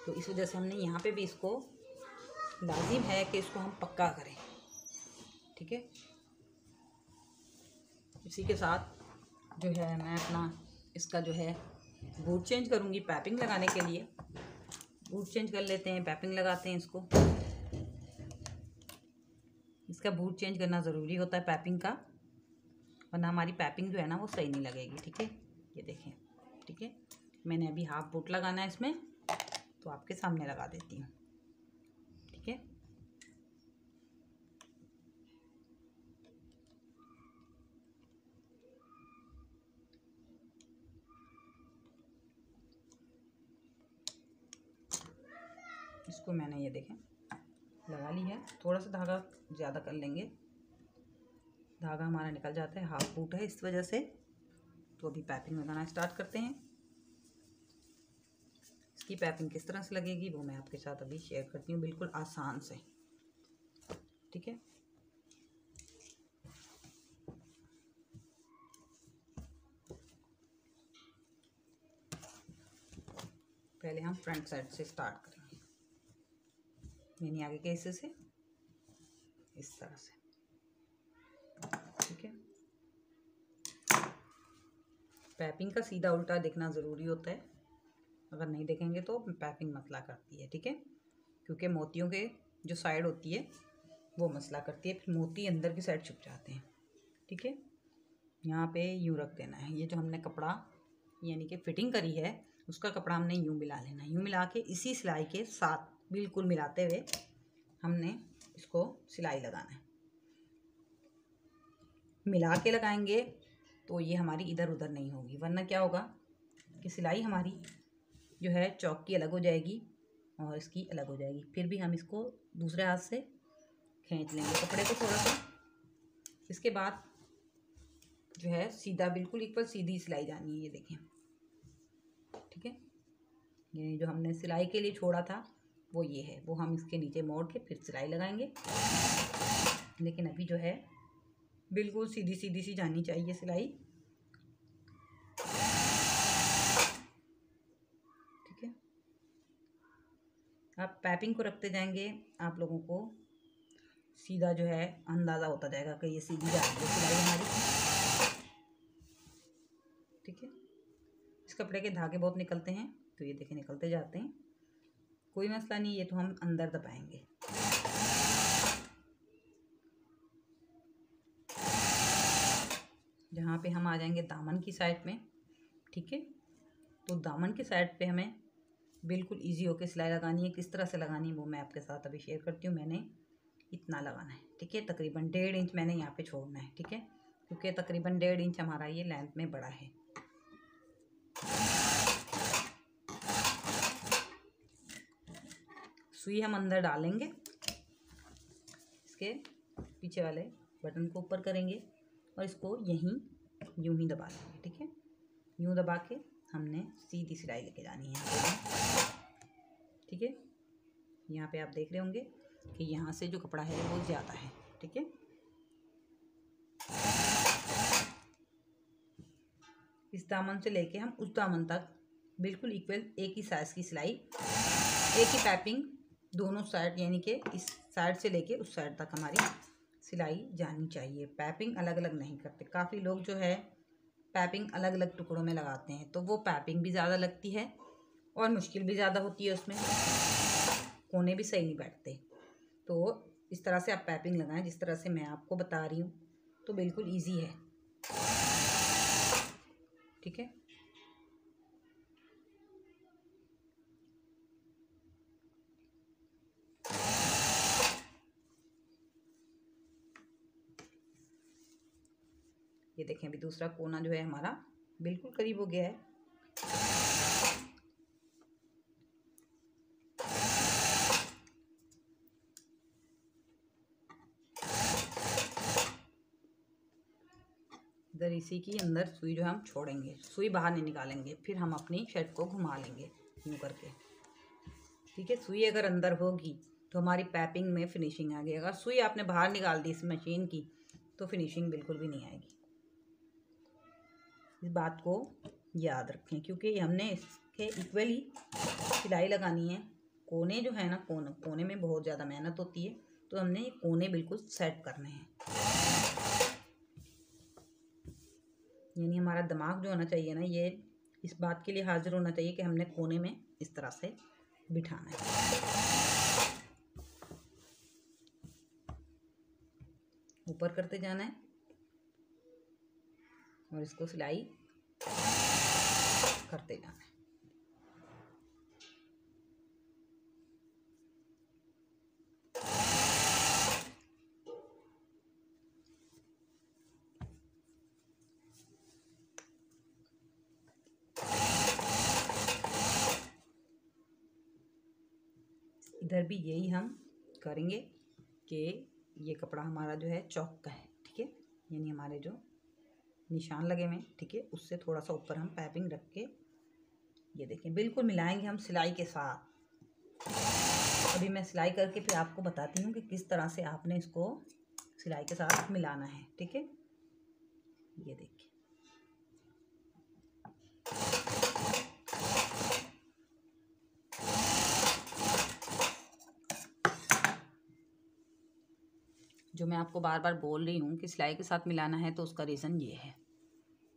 [SPEAKER 1] तो इस वजह से हमने यहाँ पे भी इसको लाजिम है कि इसको हम पक्का करें। ठीक है, इसी के साथ जो है मैं अपना इसका जो है बूट चेंज करूँगी पैपिंग लगाने के लिए। बूट चेंज कर लेते हैं, पैपिंग लगाते हैं इसको। इसका बूट चेंज करना ज़रूरी होता है पैपिंग का, वरना हमारी पैपिंग जो है ना वो सही नहीं लगेगी। ठीक है, ये देखें। ठीक है, मैंने अभी हाफ बूट लगाना है इसमें, तो आपके सामने लगा देती हूँ। ठीक है, इसको मैंने ये देखें लगा ली है। थोड़ा सा धागा ज़्यादा कर लेंगे, धागा हमारा निकल जाता है, हाफ बूट है इस वजह से। तो अभी पैपिंग लगाना स्टार्ट करते हैं। इसकी पैपिंग किस तरह से लगेगी वो मैं आपके साथ अभी शेयर करती हूँ, बिल्कुल आसान से। ठीक है, पहले हम फ्रंट साइड से स्टार्ट करेंगे, यानी आगे के हिस्से से इस तरह से। ठीक है, पैपिंग का सीधा उल्टा देखना ज़रूरी होता है, अगर नहीं देखेंगे तो पैपिंग मसला करती है। ठीक है, क्योंकि मोतियों के जो साइड होती है वो मसला करती है, फिर मोती अंदर की साइड छुप जाते हैं। ठीक है, यहाँ पे यूँ रख देना है। ये जो हमने कपड़ा यानी कि फिटिंग करी है उसका कपड़ा हमने यूँ मिला लेना है। यूँ मिला के इसी सिलाई के साथ बिल्कुल मिलाते हुए हमने इसको सिलाई लगाना है। मिला के लगाएंगे तो ये हमारी इधर उधर नहीं होगी, वरना क्या होगा कि सिलाई हमारी जो है चौक की अलग हो जाएगी और इसकी अलग हो जाएगी। फिर भी हम इसको दूसरे हाथ से खींच लेंगे कपड़े को थोड़ा सा। इसके बाद जो है सीधा बिल्कुल इक्वल सीधी सिलाई जानी है, ये देखें। ठीक है, ये जो हमने सिलाई के लिए छोड़ा था वो ये है, वो हम इसके नीचे मोड़ के फिर सिलाई लगाएंगे। लेकिन अभी जो है बिल्कुल सीधी सीधी सी जानी चाहिए सिलाई। ठीक है, आप पैपिंग को रखते जाएंगे, आप लोगों को सीधा जो है अंदाज़ा होता जाएगा कि ये सीधी जा रही है सिलाई हमारी। ठीक है, इस कपड़े के धागे बहुत निकलते हैं तो ये देखें निकलते जाते हैं, कोई मसला नहीं, ये तो हम अंदर दबाएंगे। जहाँ पे हम आ जाएंगे दामन की साइड में। ठीक है, तो दामन की साइड पे हमें बिल्कुल इजी होके सिलाई लगानी है। किस तरह से लगानी है वो मैं आपके साथ अभी शेयर करती हूँ। मैंने इतना लगाना है। ठीक है, तकरीबन 1.5 इंच मैंने यहाँ पे छोड़ना है। ठीक है, क्योंकि तकरीबन 1.5 इंच हमारा ये लेंथ में बड़ा है। सुई हम अंदर डालेंगे, इसके पीछे वाले बटन को ऊपर करेंगे और इसको यहीं यूं ही दबा देंगे। ठीक है, यूं दबा के हमने सीधी सिलाई लेके जानी है। ठीक है, यहाँ पे आप देख रहे होंगे कि यहाँ से जो कपड़ा है वो ज़्यादा है। ठीक है, इस दामन से लेके हम उस दामन तक बिल्कुल इक्वल एक ही साइज़ की सिलाई, एक ही पैपिंग दोनों साइड, यानी कि इस साइड से लेके उस साइड तक हमारी सिलाई जानी चाहिए। पैपिंग अलग अलग नहीं करते। काफ़ी लोग जो है पैपिंग अलग अलग टुकड़ों में लगाते हैं, तो वो पैपिंग भी ज़्यादा लगती है और मुश्किल भी ज़्यादा होती है, उसमें कोने भी सही नहीं बैठते। तो इस तरह से आप पैपिंग लगाएं जिस तरह से मैं आपको बता रही हूँ, तो बिल्कुल ईजी है। ठीक है, ये देखें अभी दूसरा कोना जो है हमारा बिल्कुल करीब हो गया है। इधर इसी की अंदर सुई जो हम छोड़ेंगे, सुई बाहर नहीं निकालेंगे, फिर हम अपनी शर्ट को घुमा लेंगे यूँ करके। ठीक है, सुई अगर अंदर होगी तो हमारी पैपिंग में फिनिशिंग आएगी। अगर सुई आपने बाहर निकाल दी इस मशीन की तो फिनिशिंग बिल्कुल भी नहीं आएगी। इस बात को याद रखें, क्योंकि हमने इसके इक्वली सिलाई लगानी है। कोने जो है ना, कोने में बहुत ज़्यादा मेहनत होती है, तो हमने ये कोने बिल्कुल सेट करने हैं। यानी हमारा दिमाग जो होना चाहिए ना, ये इस बात के लिए हाजिर होना चाहिए कि हमने कोने में इस तरह से बिठाना है, ऊपर करते जाना है और इसको सिलाई करते जाना है। इधर भी यही हम करेंगे कि ये कपड़ा हमारा जो है चौक का है। ठीक है, यानी हमारे जो निशान लगे हुए हैं, ठीक है, उससे थोड़ा सा ऊपर हम पाइपिंग रख के ये देखें बिल्कुल मिलाएंगे हम सिलाई के साथ। अभी मैं सिलाई करके फिर आपको बताती हूँ कि किस तरह से आपने इसको सिलाई के साथ मिलाना है। ठीक है, ये देखिए जो मैं आपको बार बार बोल रही हूँ कि सिलाई के साथ मिलाना है, तो उसका रीज़न ये है।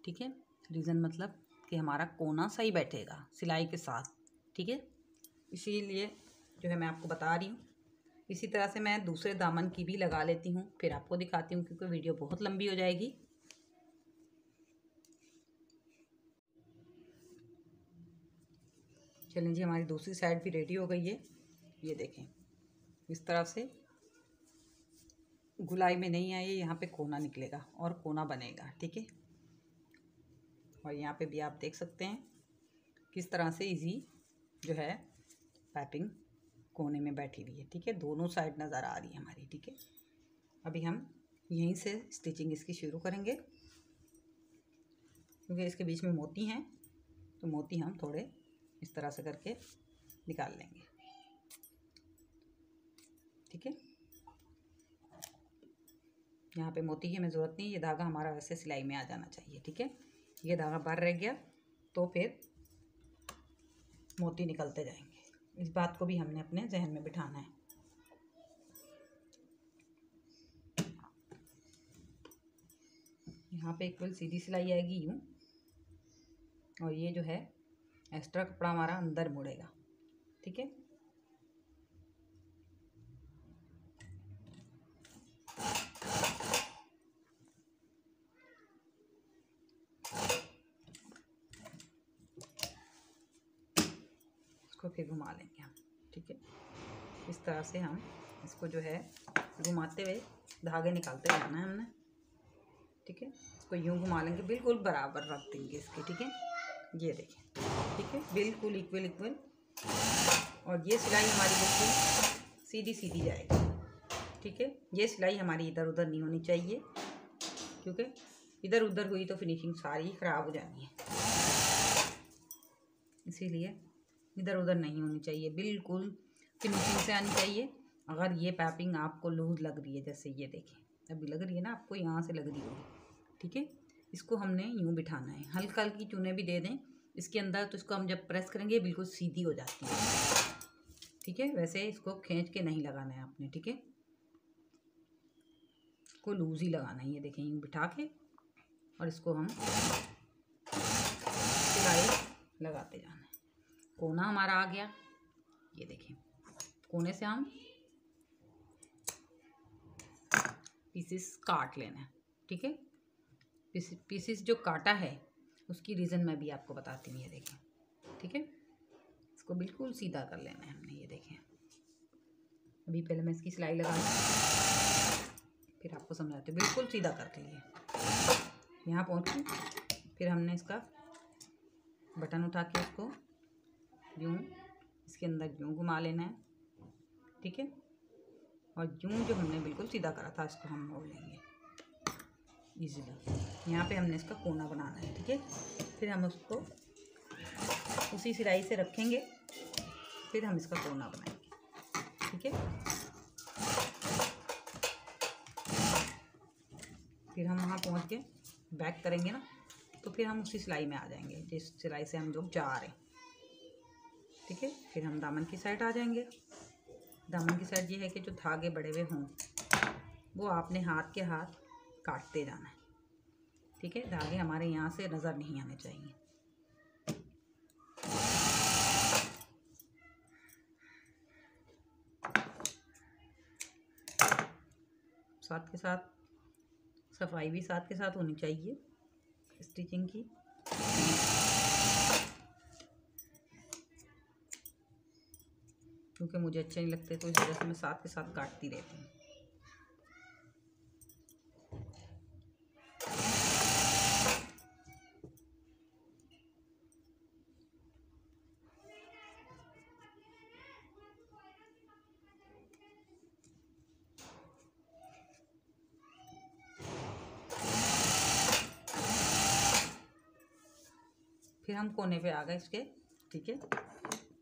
[SPEAKER 1] ठीक है, रीज़न मतलब कि हमारा कोना सही बैठेगा सिलाई के साथ। ठीक है, इसीलिए जो है मैं आपको बता रही हूँ। इसी तरह से मैं दूसरे दामन की भी लगा लेती हूँ, फिर आपको दिखाती हूँ, क्योंकि वीडियो बहुत लंबी हो जाएगी। चलें जी, हमारी दूसरी साइड भी रेडी हो गई है। ये देखें इस तरह से गुलाई में नहीं आई, यहाँ पे कोना निकलेगा और कोना बनेगा। ठीक है, और यहाँ पे भी आप देख सकते हैं किस तरह से इजी जो है पाइपिंग कोने में बैठी हुई है। ठीक है, दोनों साइड नज़र आ रही है हमारी। ठीक है, अभी हम यहीं से स्टिचिंग इसकी शुरू करेंगे, क्योंकि इसके बीच में मोती हैं, तो मोती हम थोड़े इस तरह से करके निकाल लेंगे। ठीक है, यहाँ पे मोती की हमें ज़रूरत नहीं, ये धागा हमारा वैसे सिलाई में आ जाना चाहिए। ठीक है, ये धागा बाहर रह गया तो फिर मोती निकलते जाएंगे। इस बात को भी हमने अपने जहन में बिठाना है। यहाँ पे इक्वल सीधी सिलाई आएगी यूँ, और ये जो है एक्स्ट्रा कपड़ा हमारा अंदर मुड़ेगा। ठीक है, इसको फिर घुमा लेंगे हम। ठीक है, इस तरह से हम इसको जो है घुमाते हुए धागे निकालते जाना है हमने। ठीक है, इसको यूँ घुमा लेंगे, बिल्कुल बराबर रख देंगे इसके। ठीक है, ये देखिए। ठीक है, बिल्कुल इक्वल इक्वल, और ये सिलाई हमारी बिल्कुल सीधी सीधी जाएगी। ठीक है, ये सिलाई हमारी इधर उधर नहीं होनी चाहिए, क्योंकि इधर उधर हुई तो फिनिशिंग सारी ख़राब हो जानी है। इसीलिए इधर उधर नहीं होनी चाहिए, बिल्कुल फिनिशिंग से आनी चाहिए। अगर ये पाइपिंग आपको लूज़ लग रही है, जैसे ये देखें अभी लग रही है ना, आपको यहाँ से लग रही होगी। ठीक है, इसको हमने यूँ बिठाना है, हल्का हल्की चूने भी दे दें इसके अंदर, तो इसको हम जब प्रेस करेंगे बिल्कुल सीधी हो जाती है। ठीक है, वैसे इसको खींच के नहीं लगाना है आपने। ठीक है, इसको लूज ही लगाना है। ये देखें, यूँ बिठा के और इसको हम सिलाई लगाते जाना है। कोना हमारा आ गया, ये देखें, कोने से हम पीसेस काट लेना है। ठीक है, पीसेस जो काटा है उसकी रीज़न मैं भी आपको बताती हूँ। ये देखें, ठीक है, इसको बिल्कुल सीधा कर लेना है हमने। ये देखें, अभी पहले मैं इसकी सिलाई लगा फिर आपको समझाती हूँ। बिल्कुल सीधा करके लिए यहाँ पहुँची, फिर हमने इसका बटन उठा के इसको यूँ इसके अंदर यूँ घुमा लेना है। ठीक है, और यूँ जो हमने बिल्कुल सीधा करा था इसको हम मोड़ लेंगे इजीली। यहाँ पे हमने इसका कोना बनाना है। ठीक है, फिर हम उसको उसी सिलाई से रखेंगे, फिर हम इसका कोना बनाएंगे। ठीक है, फिर हम वहाँ पहुँच के बैक करेंगे ना, तो फिर हम उसी सिलाई में आ जाएंगे जिस सिलाई से हम लोग जा रहे हैं। ठीक है, फिर हम दामन की साइड आ जाएंगे। दामन की साइड ये है कि जो धागे बड़े हुए हों वो आपने हाथ के हाथ काटते जाना है। ठीक है, धागे हमारे यहाँ से नज़र नहीं आने चाहिए। साथ के साथ सफाई भी साथ के साथ होनी चाहिए स्टिचिंग की। क्योंकि मुझे अच्छे नहीं लगते तो इस वजह से मैं साथ के साथ काटती रहती हूँ। फिर हम कोने पे आ गए इसके। ठीक है,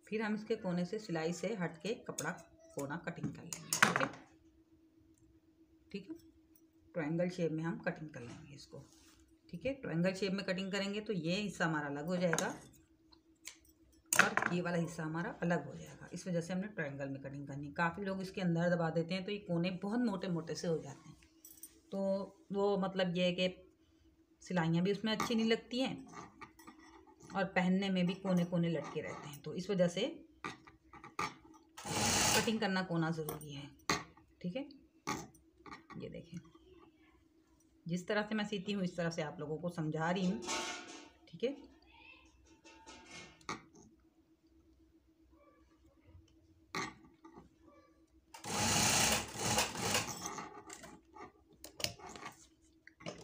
[SPEAKER 1] फिर हम इसके कोने से सिलाई से हट के कपड़ा कोना कटिंग कर लेंगे। ठीक है, ठीक है, ट्रायंगल शेप में हम कटिंग कर लेंगे इसको। ठीक है, ट्रायंगल शेप में कटिंग करेंगे तो ये हिस्सा हमारा अलग हो जाएगा और ये वाला हिस्सा हमारा अलग हो जाएगा। इस वजह से हमने ट्रायंगल में कटिंग करनी है। काफ़ी लोग इसके अंदर दबा देते हैं तो ये कोने बहुत मोटे मोटे से हो जाते हैं, तो वो मतलब ये है कि सिलाइयाँ भी उसमें अच्छी नहीं लगती हैं और पहनने में भी कोने कोने लटके रहते हैं। तो इस वजह से कटिंग करना कोना ज़रूरी है। ठीक है, ये देखें, जिस तरह से मैं सीती हूँ इस तरह से आप लोगों को समझा रही हूँ। ठीक है,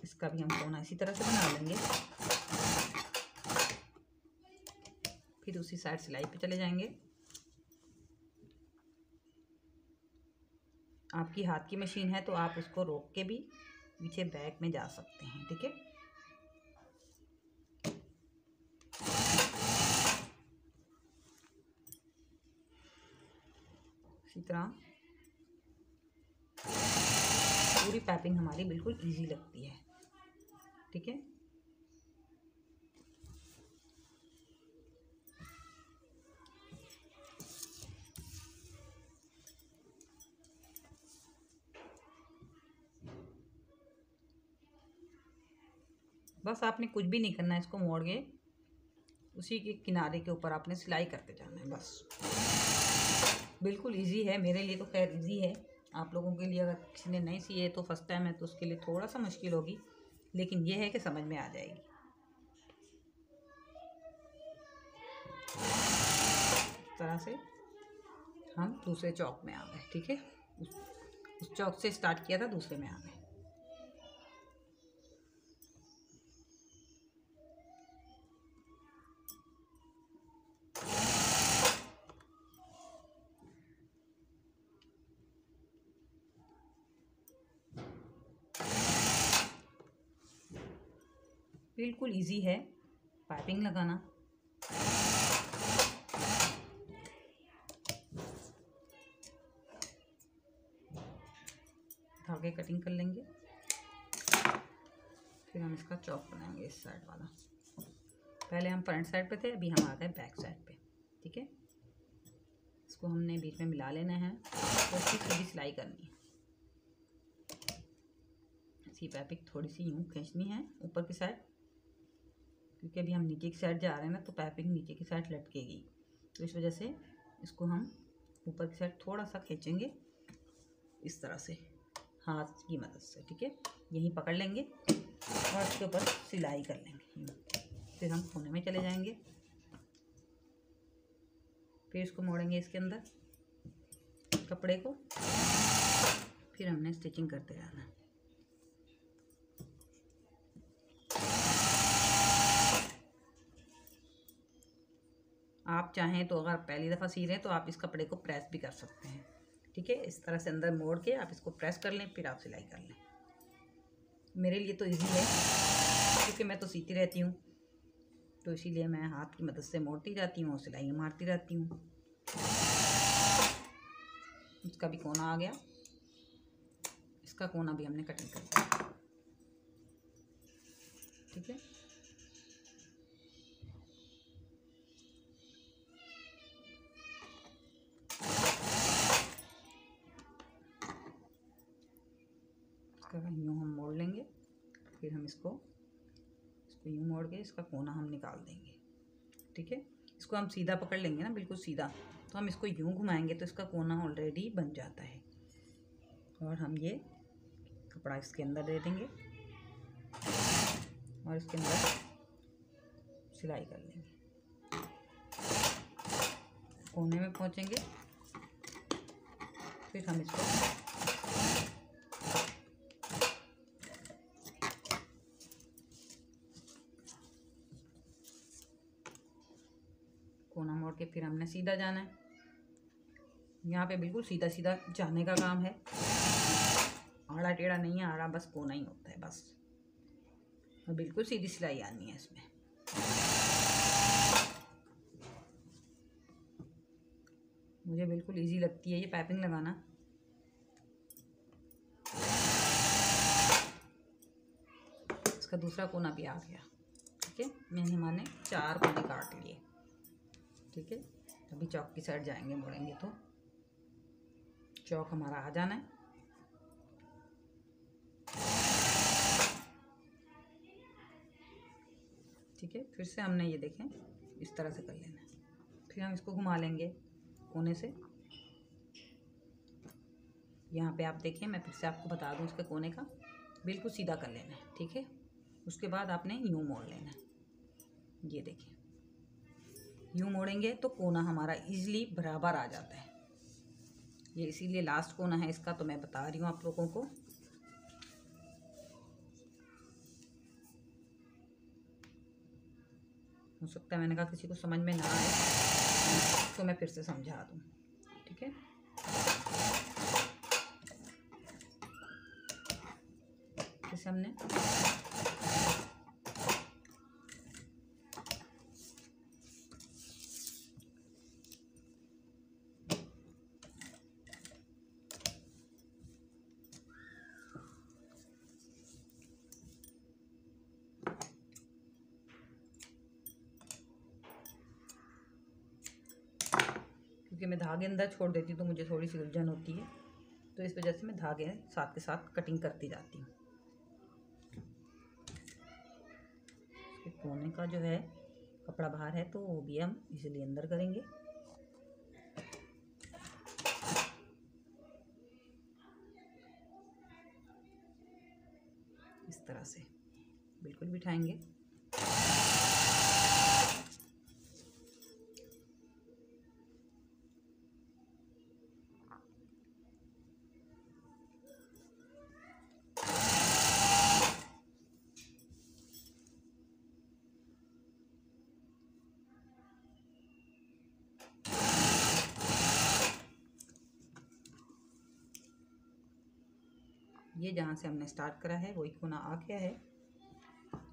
[SPEAKER 1] इसका भी हम कोना इसी तरह से बना लेंगे। फिर उसी साइड सिलाई पे चले जाएंगे। आपकी हाथ की मशीन है तो आप उसको रोक के भी पीछे बैक में जा सकते हैं। ठीक है, इसी तरह पूरी पैपिंग हमारी बिल्कुल इजी लगती है। ठीक है, बस आपने कुछ भी नहीं करना है, इसको मोड़ के उसी के किनारे के ऊपर आपने सिलाई करते जाना है। बस बिल्कुल इजी है, मेरे लिए तो खैर इजी है। आप लोगों के लिए अगर किसी ने नहीं सी है तो फर्स्ट टाइम है तो उसके लिए थोड़ा सा मुश्किल होगी, लेकिन ये है कि समझ में आ जाएगी। इस तरह से हम दूसरे चौक में आ गए। ठीक है, उस चौक से स्टार्ट किया था, दूसरे में आ गए। बिल्कुल इजी है पाइपिंग लगाना। धागे कटिंग कर लेंगे, फिर हम इसका चौक बनाएंगे इस साइड वाला। पहले हम फ्रंट साइड पे थे, अभी हम आ गए बैक साइड पे। ठीक है, इसको हमने बीच में मिला लेना है और इसकी सीधी सिलाई करनी है। इसकी पाइपिंग थोड़ी सी यूँ खींचनी है ऊपर की साइड, क्योंकि अभी हम नीचे की साइड जा रहे हैं ना, तो पाइपिंग नीचे की साइड लटकेगी, तो इस वजह से इसको हम ऊपर की साइड थोड़ा सा खींचेंगे इस तरह से हाथ की मदद से। ठीक है, यहीं पकड़ लेंगे और इसके ऊपर सिलाई कर लेंगे। फिर हम कोने में चले जाएंगे, फिर इसको मोड़ेंगे इसके अंदर कपड़े को, फिर हमने स्टिचिंग करते जाना है। आप चाहें तो अगर पहली दफ़ा सी रहे हैं तो आप इस कपड़े को प्रेस भी कर सकते हैं। ठीक है, इस तरह से अंदर मोड़ के आप इसको प्रेस कर लें, फिर आप सिलाई कर लें। मेरे लिए तो इजी है क्योंकि मैं तो सीती रहती हूँ, तो इसीलिए मैं हाथ की मदद से मोड़ती जाती हूँ और सिलाई मारती रहती हूँ। इसका भी कोना आ गया, इसका कोना भी हमने कटिंग कर दिया। ठीक है, यूँ हम मोड़ लेंगे, फिर हम इसको यूँ मोड़ के इसका कोना हम निकाल देंगे। ठीक है, इसको हम सीधा पकड़ लेंगे ना, बिल्कुल सीधा, तो हम इसको यूँ घुमाएंगे तो इसका कोना ऑलरेडी बन जाता है। और हम ये कपड़ा इसके अंदर दे देंगे और इसके अंदर सिलाई कर लेंगे। कोने में पहुँचेंगे, फिर हम इसको कोना मोड़ के फिर हमने सीधा जाना है। यहाँ पे बिल्कुल सीधा सीधा जाने का काम है, आड़ा टेढ़ा नहीं है, आड़ा बस कोना ही होता है बस, और बिल्कुल सीधी सिलाई आनी है इसमें। मुझे बिल्कुल इजी लगती है ये पाइपिंग लगाना। इसका दूसरा कोना भी आ गया। ठीक है, मैंने माने 4 कोने काट लिए। ठीक है, अभी चौक की साइड जाएंगे, मोड़ेंगे तो चौक हमारा आ जाना है। ठीक है, फिर से हमने ये देखें इस तरह से कर लेना है, फिर हम इसको घुमा लेंगे कोने से। यहाँ पे आप देखें, मैं फिर से आपको बता दूँ, इसके कोने का बिल्कुल सीधा कर लेना है। ठीक है, उसके बाद आपने यूँ मोड़ लेना है। ये देखिए, यूँ मोड़ेंगे तो कोना हमारा इजीली बराबर आ जाता है। ये इसीलिए लास्ट कोना है इसका, तो मैं बता रही हूँ आप लोगों को। हो सकता है मैंने कहा किसी को समझ में ना आए, तो मैं फिर से समझा दूँ। ठीक है, जैसे हमने क्योंकि मैं धागे अंदर छोड़ देती हूँ तो मुझे थोड़ी सी उलझन होती है, तो इस वजह से मैं धागे साथ के साथ कटिंग करती जाती हूँ। कोने का जो है कपड़ा बाहर है, तो वो भी हम इसीलिए अंदर करेंगे। इस तरह से बिल्कुल बिठाएंगे। ये जहाँ से हमने स्टार्ट करा है वही कोना आ गया है,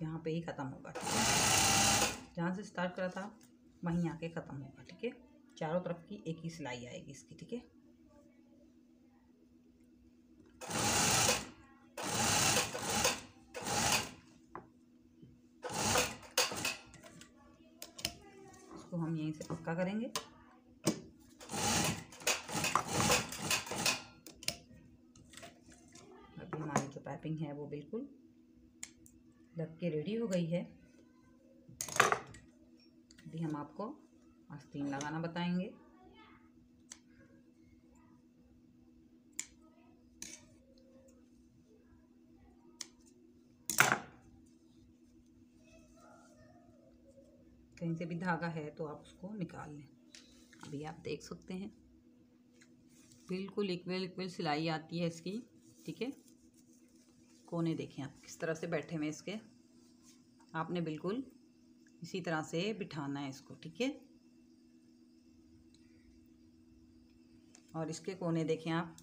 [SPEAKER 1] यहाँ पे ही ख़त्म होगा। जहाँ से स्टार्ट करा था वहीं आके ख़त्म होगा। ठीक है, चारों तरफ की एक ही सिलाई आएगी इसकी। ठीक है, हम यहीं से पक्का करेंगे। अभी हमारी जो पाइपिंग है वो बिल्कुल लग के रेडी हो गई है। अभी हम आपको आस्तीन लगाना बताएंगे। कहीं से भी धागा है तो आप उसको निकाल लें। अभी आप देख सकते हैं बिल्कुल इक्वल सिलाई आती है इसकी, ठीक है। कोने देखें आप किस तरह से बैठे हुए इसके, आपने बिल्कुल इसी तरह से बिठाना है इसको, ठीक है। और इसके कोने देखें आप,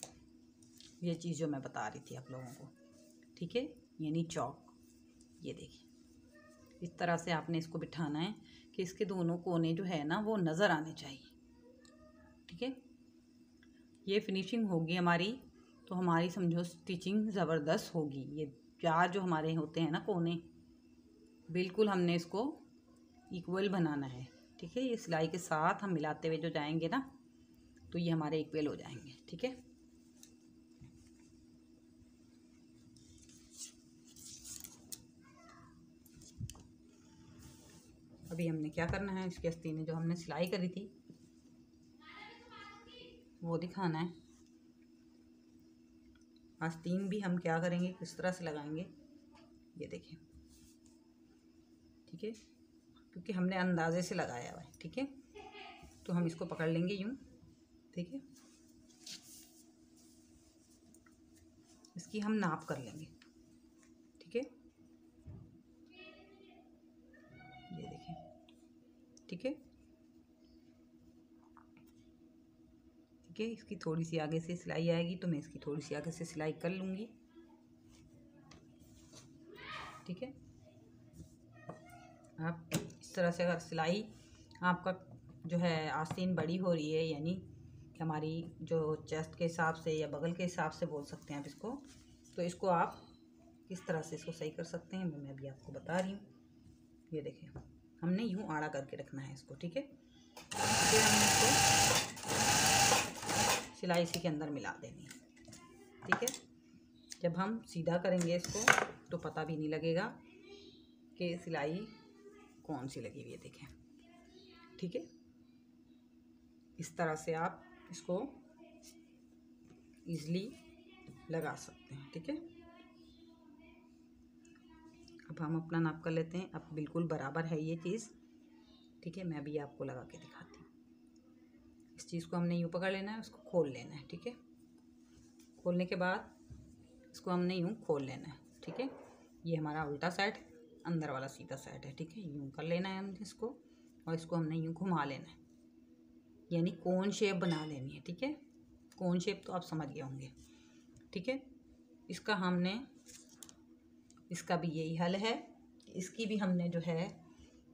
[SPEAKER 1] ये चीज़ जो मैं बता रही थी आप लोगों को, ठीक है, यानी चौक। ये देखिए इस तरह से आपने इसको बिठाना है कि इसके दोनों कोने जो है ना वो नज़र आने चाहिए, ठीक है। ये फिनिशिंग होगी हमारी तो हमारी समझो स्टिचिंग ज़बरदस्त होगी। ये चार जो हमारे होते हैं ना कोने, बिल्कुल हमने इसको इक्वल बनाना है, ठीक है। ये सिलाई के साथ हम मिलाते हुए जो जाएंगे ना तो ये हमारे इक्वल हो जाएंगे, ठीक है। अभी हमने क्या करना है, इसकी आस्तीन जो हमने सिलाई करी थी वो दिखाना है। आस्तीन भी हम क्या करेंगे, किस तरह से लगाएंगे, ये देखिए, ठीक है, क्योंकि हमने अंदाजे से लगाया हुआ है, ठीक है। तो हम इसको पकड़ लेंगे यूं, ठीक है। इसकी हम नाप कर लेंगे, ठीक है। ये देखिए, ठीक है, ठीक है। इसकी थोड़ी सी आगे से सिलाई आएगी तो मैं इसकी थोड़ी सी आगे से सिलाई कर लूँगी, ठीक है। आप इस तरह से अगर सिलाई आपका जो है आस्तीन बड़ी हो रही है, यानी कि हमारी जो चेस्ट के हिसाब से या बगल के हिसाब से बोल सकते हैं आप इसको, तो इसको आप किस तरह से इसको सही कर सकते हैं मैं अभी आपको बता रही हूँ। ये देखिए हमने यूँ आड़ा करके रखना है इसको, ठीक है। फिर हमने इसको सिलाई इसी के अंदर मिला देनी है, ठीक है। जब हम सीधा करेंगे इसको तो पता भी नहीं लगेगा कि सिलाई कौन सी लगी हुई है, देखें, ठीक है। इस तरह से आप इसको इजीली लगा सकते हैं, ठीक है। अब हम अपना नाप कर लेते हैं। अब बिल्कुल बराबर है ये चीज़, ठीक है। मैं अभी आपको लगा के दिखाती हूँ। इस चीज़ को हमने यूँ पकड़ लेना है, उसको खोल लेना है, ठीक है। खोलने के बाद इसको हमने यूँ खोल लेना है, ठीक है। ये हमारा उल्टा साइड, अंदर वाला सीधा साइड है, ठीक है। यूँ कर लेना है हमने इसको, और इसको हमने यूँ घुमा लेना है, यानी कोन शेप बना लेनी है, ठीक है। कोन शेप तो आप समझ गए होंगे, ठीक है। इसका हमने, इसका भी यही हल है, इसकी भी हमने जो है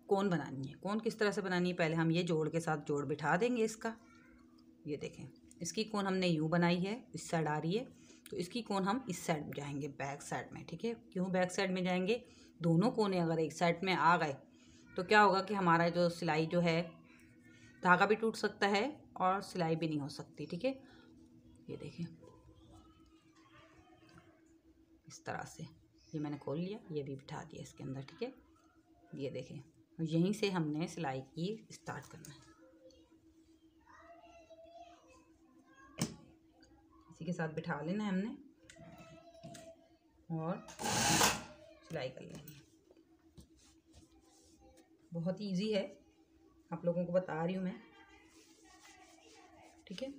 [SPEAKER 1] कोन बनानी है। कोन किस तरह से बनानी है, पहले हम ये जोड़ के साथ जोड़ बिठा देंगे इसका। ये देखें, इसकी कोन हमने यूँ बनाई है, इस साइड आ रही है, तो इसकी कोन हम इस साइड जाएंगे, बैक साइड में, ठीक है। क्यों बैक साइड में जाएंगे, दोनों कोने अगर एक साइड में आ गए तो क्या होगा कि हमारा जो सिलाई जो है, धागा भी टूट सकता है और सिलाई भी नहीं हो सकती, ठीक है। ये देखें इस तरह से, ये मैंने खोल लिया, ये भी बिठा दिया इसके अंदर, ठीक है। ये देखें, यहीं से हमने सिलाई की स्टार्ट करना है, इसी के साथ बिठा लेना है हमने और सिलाई कर लेनी है। बहुत इजी है, आप लोगों को बता रही हूँ मैं, ठीक है।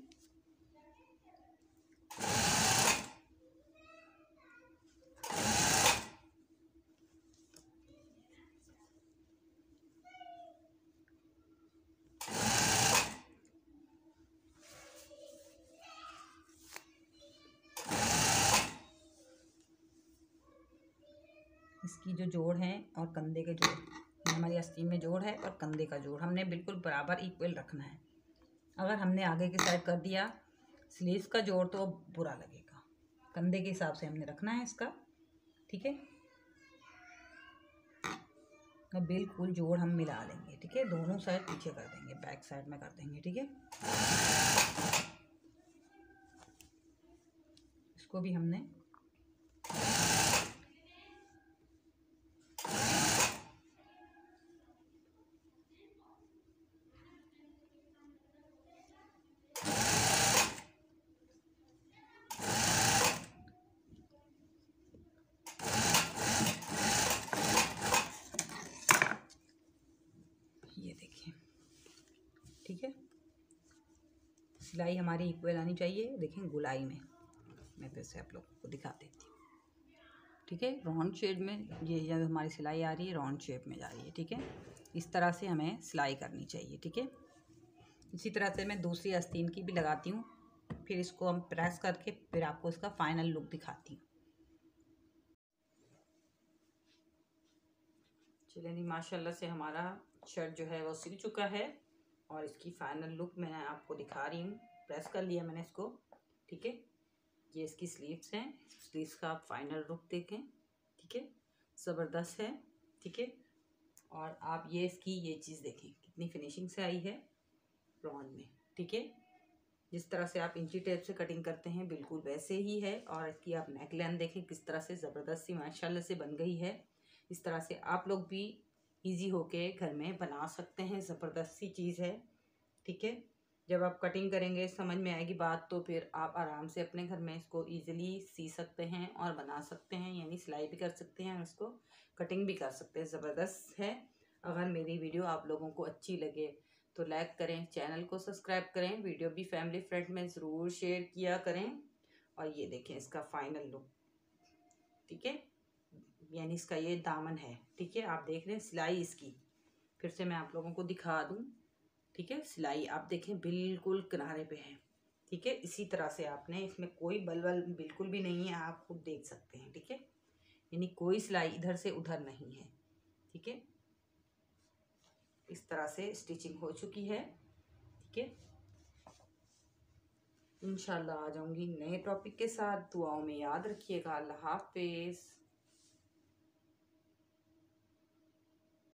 [SPEAKER 1] इसकी जो जोड़ है और कंधे के जोड़, हमारी आस्तीन में जोड़ है और कंधे का जोड़ हमने बिल्कुल बराबर इक्वल रखना है। अगर हमने आगे की साइड कर दिया स्लीव्स का जोड़ तो बुरा लगेगा, कंधे के हिसाब से हमने रखना है इसका, ठीक है। और बिल्कुल जोड़ हम मिला लेंगे, ठीक है। दोनों साइड पीछे कर देंगे, बैक साइड में कर देंगे, ठीक है। इसको भी हमने ठीक है। सिलाई हमारी इक्वल आनी चाहिए। देखें गुलाई में, मैं फिर से आप लोगों को दिखा देती हूँ, ठीक है। राउंड शेप में ये जब हमारी सिलाई आ रही है राउंड शेप में जा रही है, ठीक है। इस तरह से हमें सिलाई करनी चाहिए, ठीक है। इसी तरह से मैं दूसरी आस्तीन की भी लगाती हूँ, फिर इसको हम प्रेस करके फिर आपको इसका फाइनल लुक दिखाती हूँ। चलिए नहीं, माशाल्लाह से हमारा शर्ट जो है वो सिल चुका है और इसकी फाइनल लुक मैं आपको दिखा रही हूँ। प्रेस कर लिया मैंने इसको, ठीक है। ये इसकी स्लीव्स हैं, स्लीव्स का आप फाइनल लुक देखें, ठीक है। ज़बरदस्त है, ठीक है। और आप ये इसकी ये चीज़ देखें कितनी फिनिशिंग से आई है रॉन में, ठीक है। जिस तरह से आप इंची टेप से कटिंग करते हैं बिल्कुल वैसे ही है। और इसकी आप नेक लाइन देखें किस तरह से ज़बरदस्त सी माशाल्लाह से बन गई है। इस तरह से आप लोग भी इजी होके घर में बना सकते हैं, ज़बरदस्त सी चीज़ है, ठीक है। जब आप कटिंग करेंगे समझ में आएगी बात, तो फिर आप आराम से अपने घर में इसको इजीली सी सकते हैं और बना सकते हैं, यानी सिलाई भी कर सकते हैं और इसको कटिंग भी कर सकते हैं। ज़बरदस्त है। अगर मेरी वीडियो आप लोगों को अच्छी लगे तो लाइक करें, चैनल को सब्सक्राइब करें, वीडियो भी फैमिली फ्रेंड में ज़रूर शेयर किया करें। और ये देखें इसका फाइनल लुक, ठीक है। यानी इसका ये दामन है, ठीक है। आप देख रहे हैं सिलाई इसकी, फिर से मैं आप लोगों को दिखा दूं, ठीक है। सिलाई आप देखें बिल्कुल किनारे पे है, ठीक है। इसी तरह से आपने इसमें कोई बलवल बिल्कुल भी नहीं है, आप खुद देख सकते हैं, ठीक है। यानी कोई सिलाई इधर से उधर नहीं है, ठीक है। इस तरह से स्टिचिंग हो चुकी है, ठीक है। इंशाल्लाह आ जाऊंगी नए टॉपिक के साथ। दुआओं में याद रखिएगा। अल्लाह हाफिज़।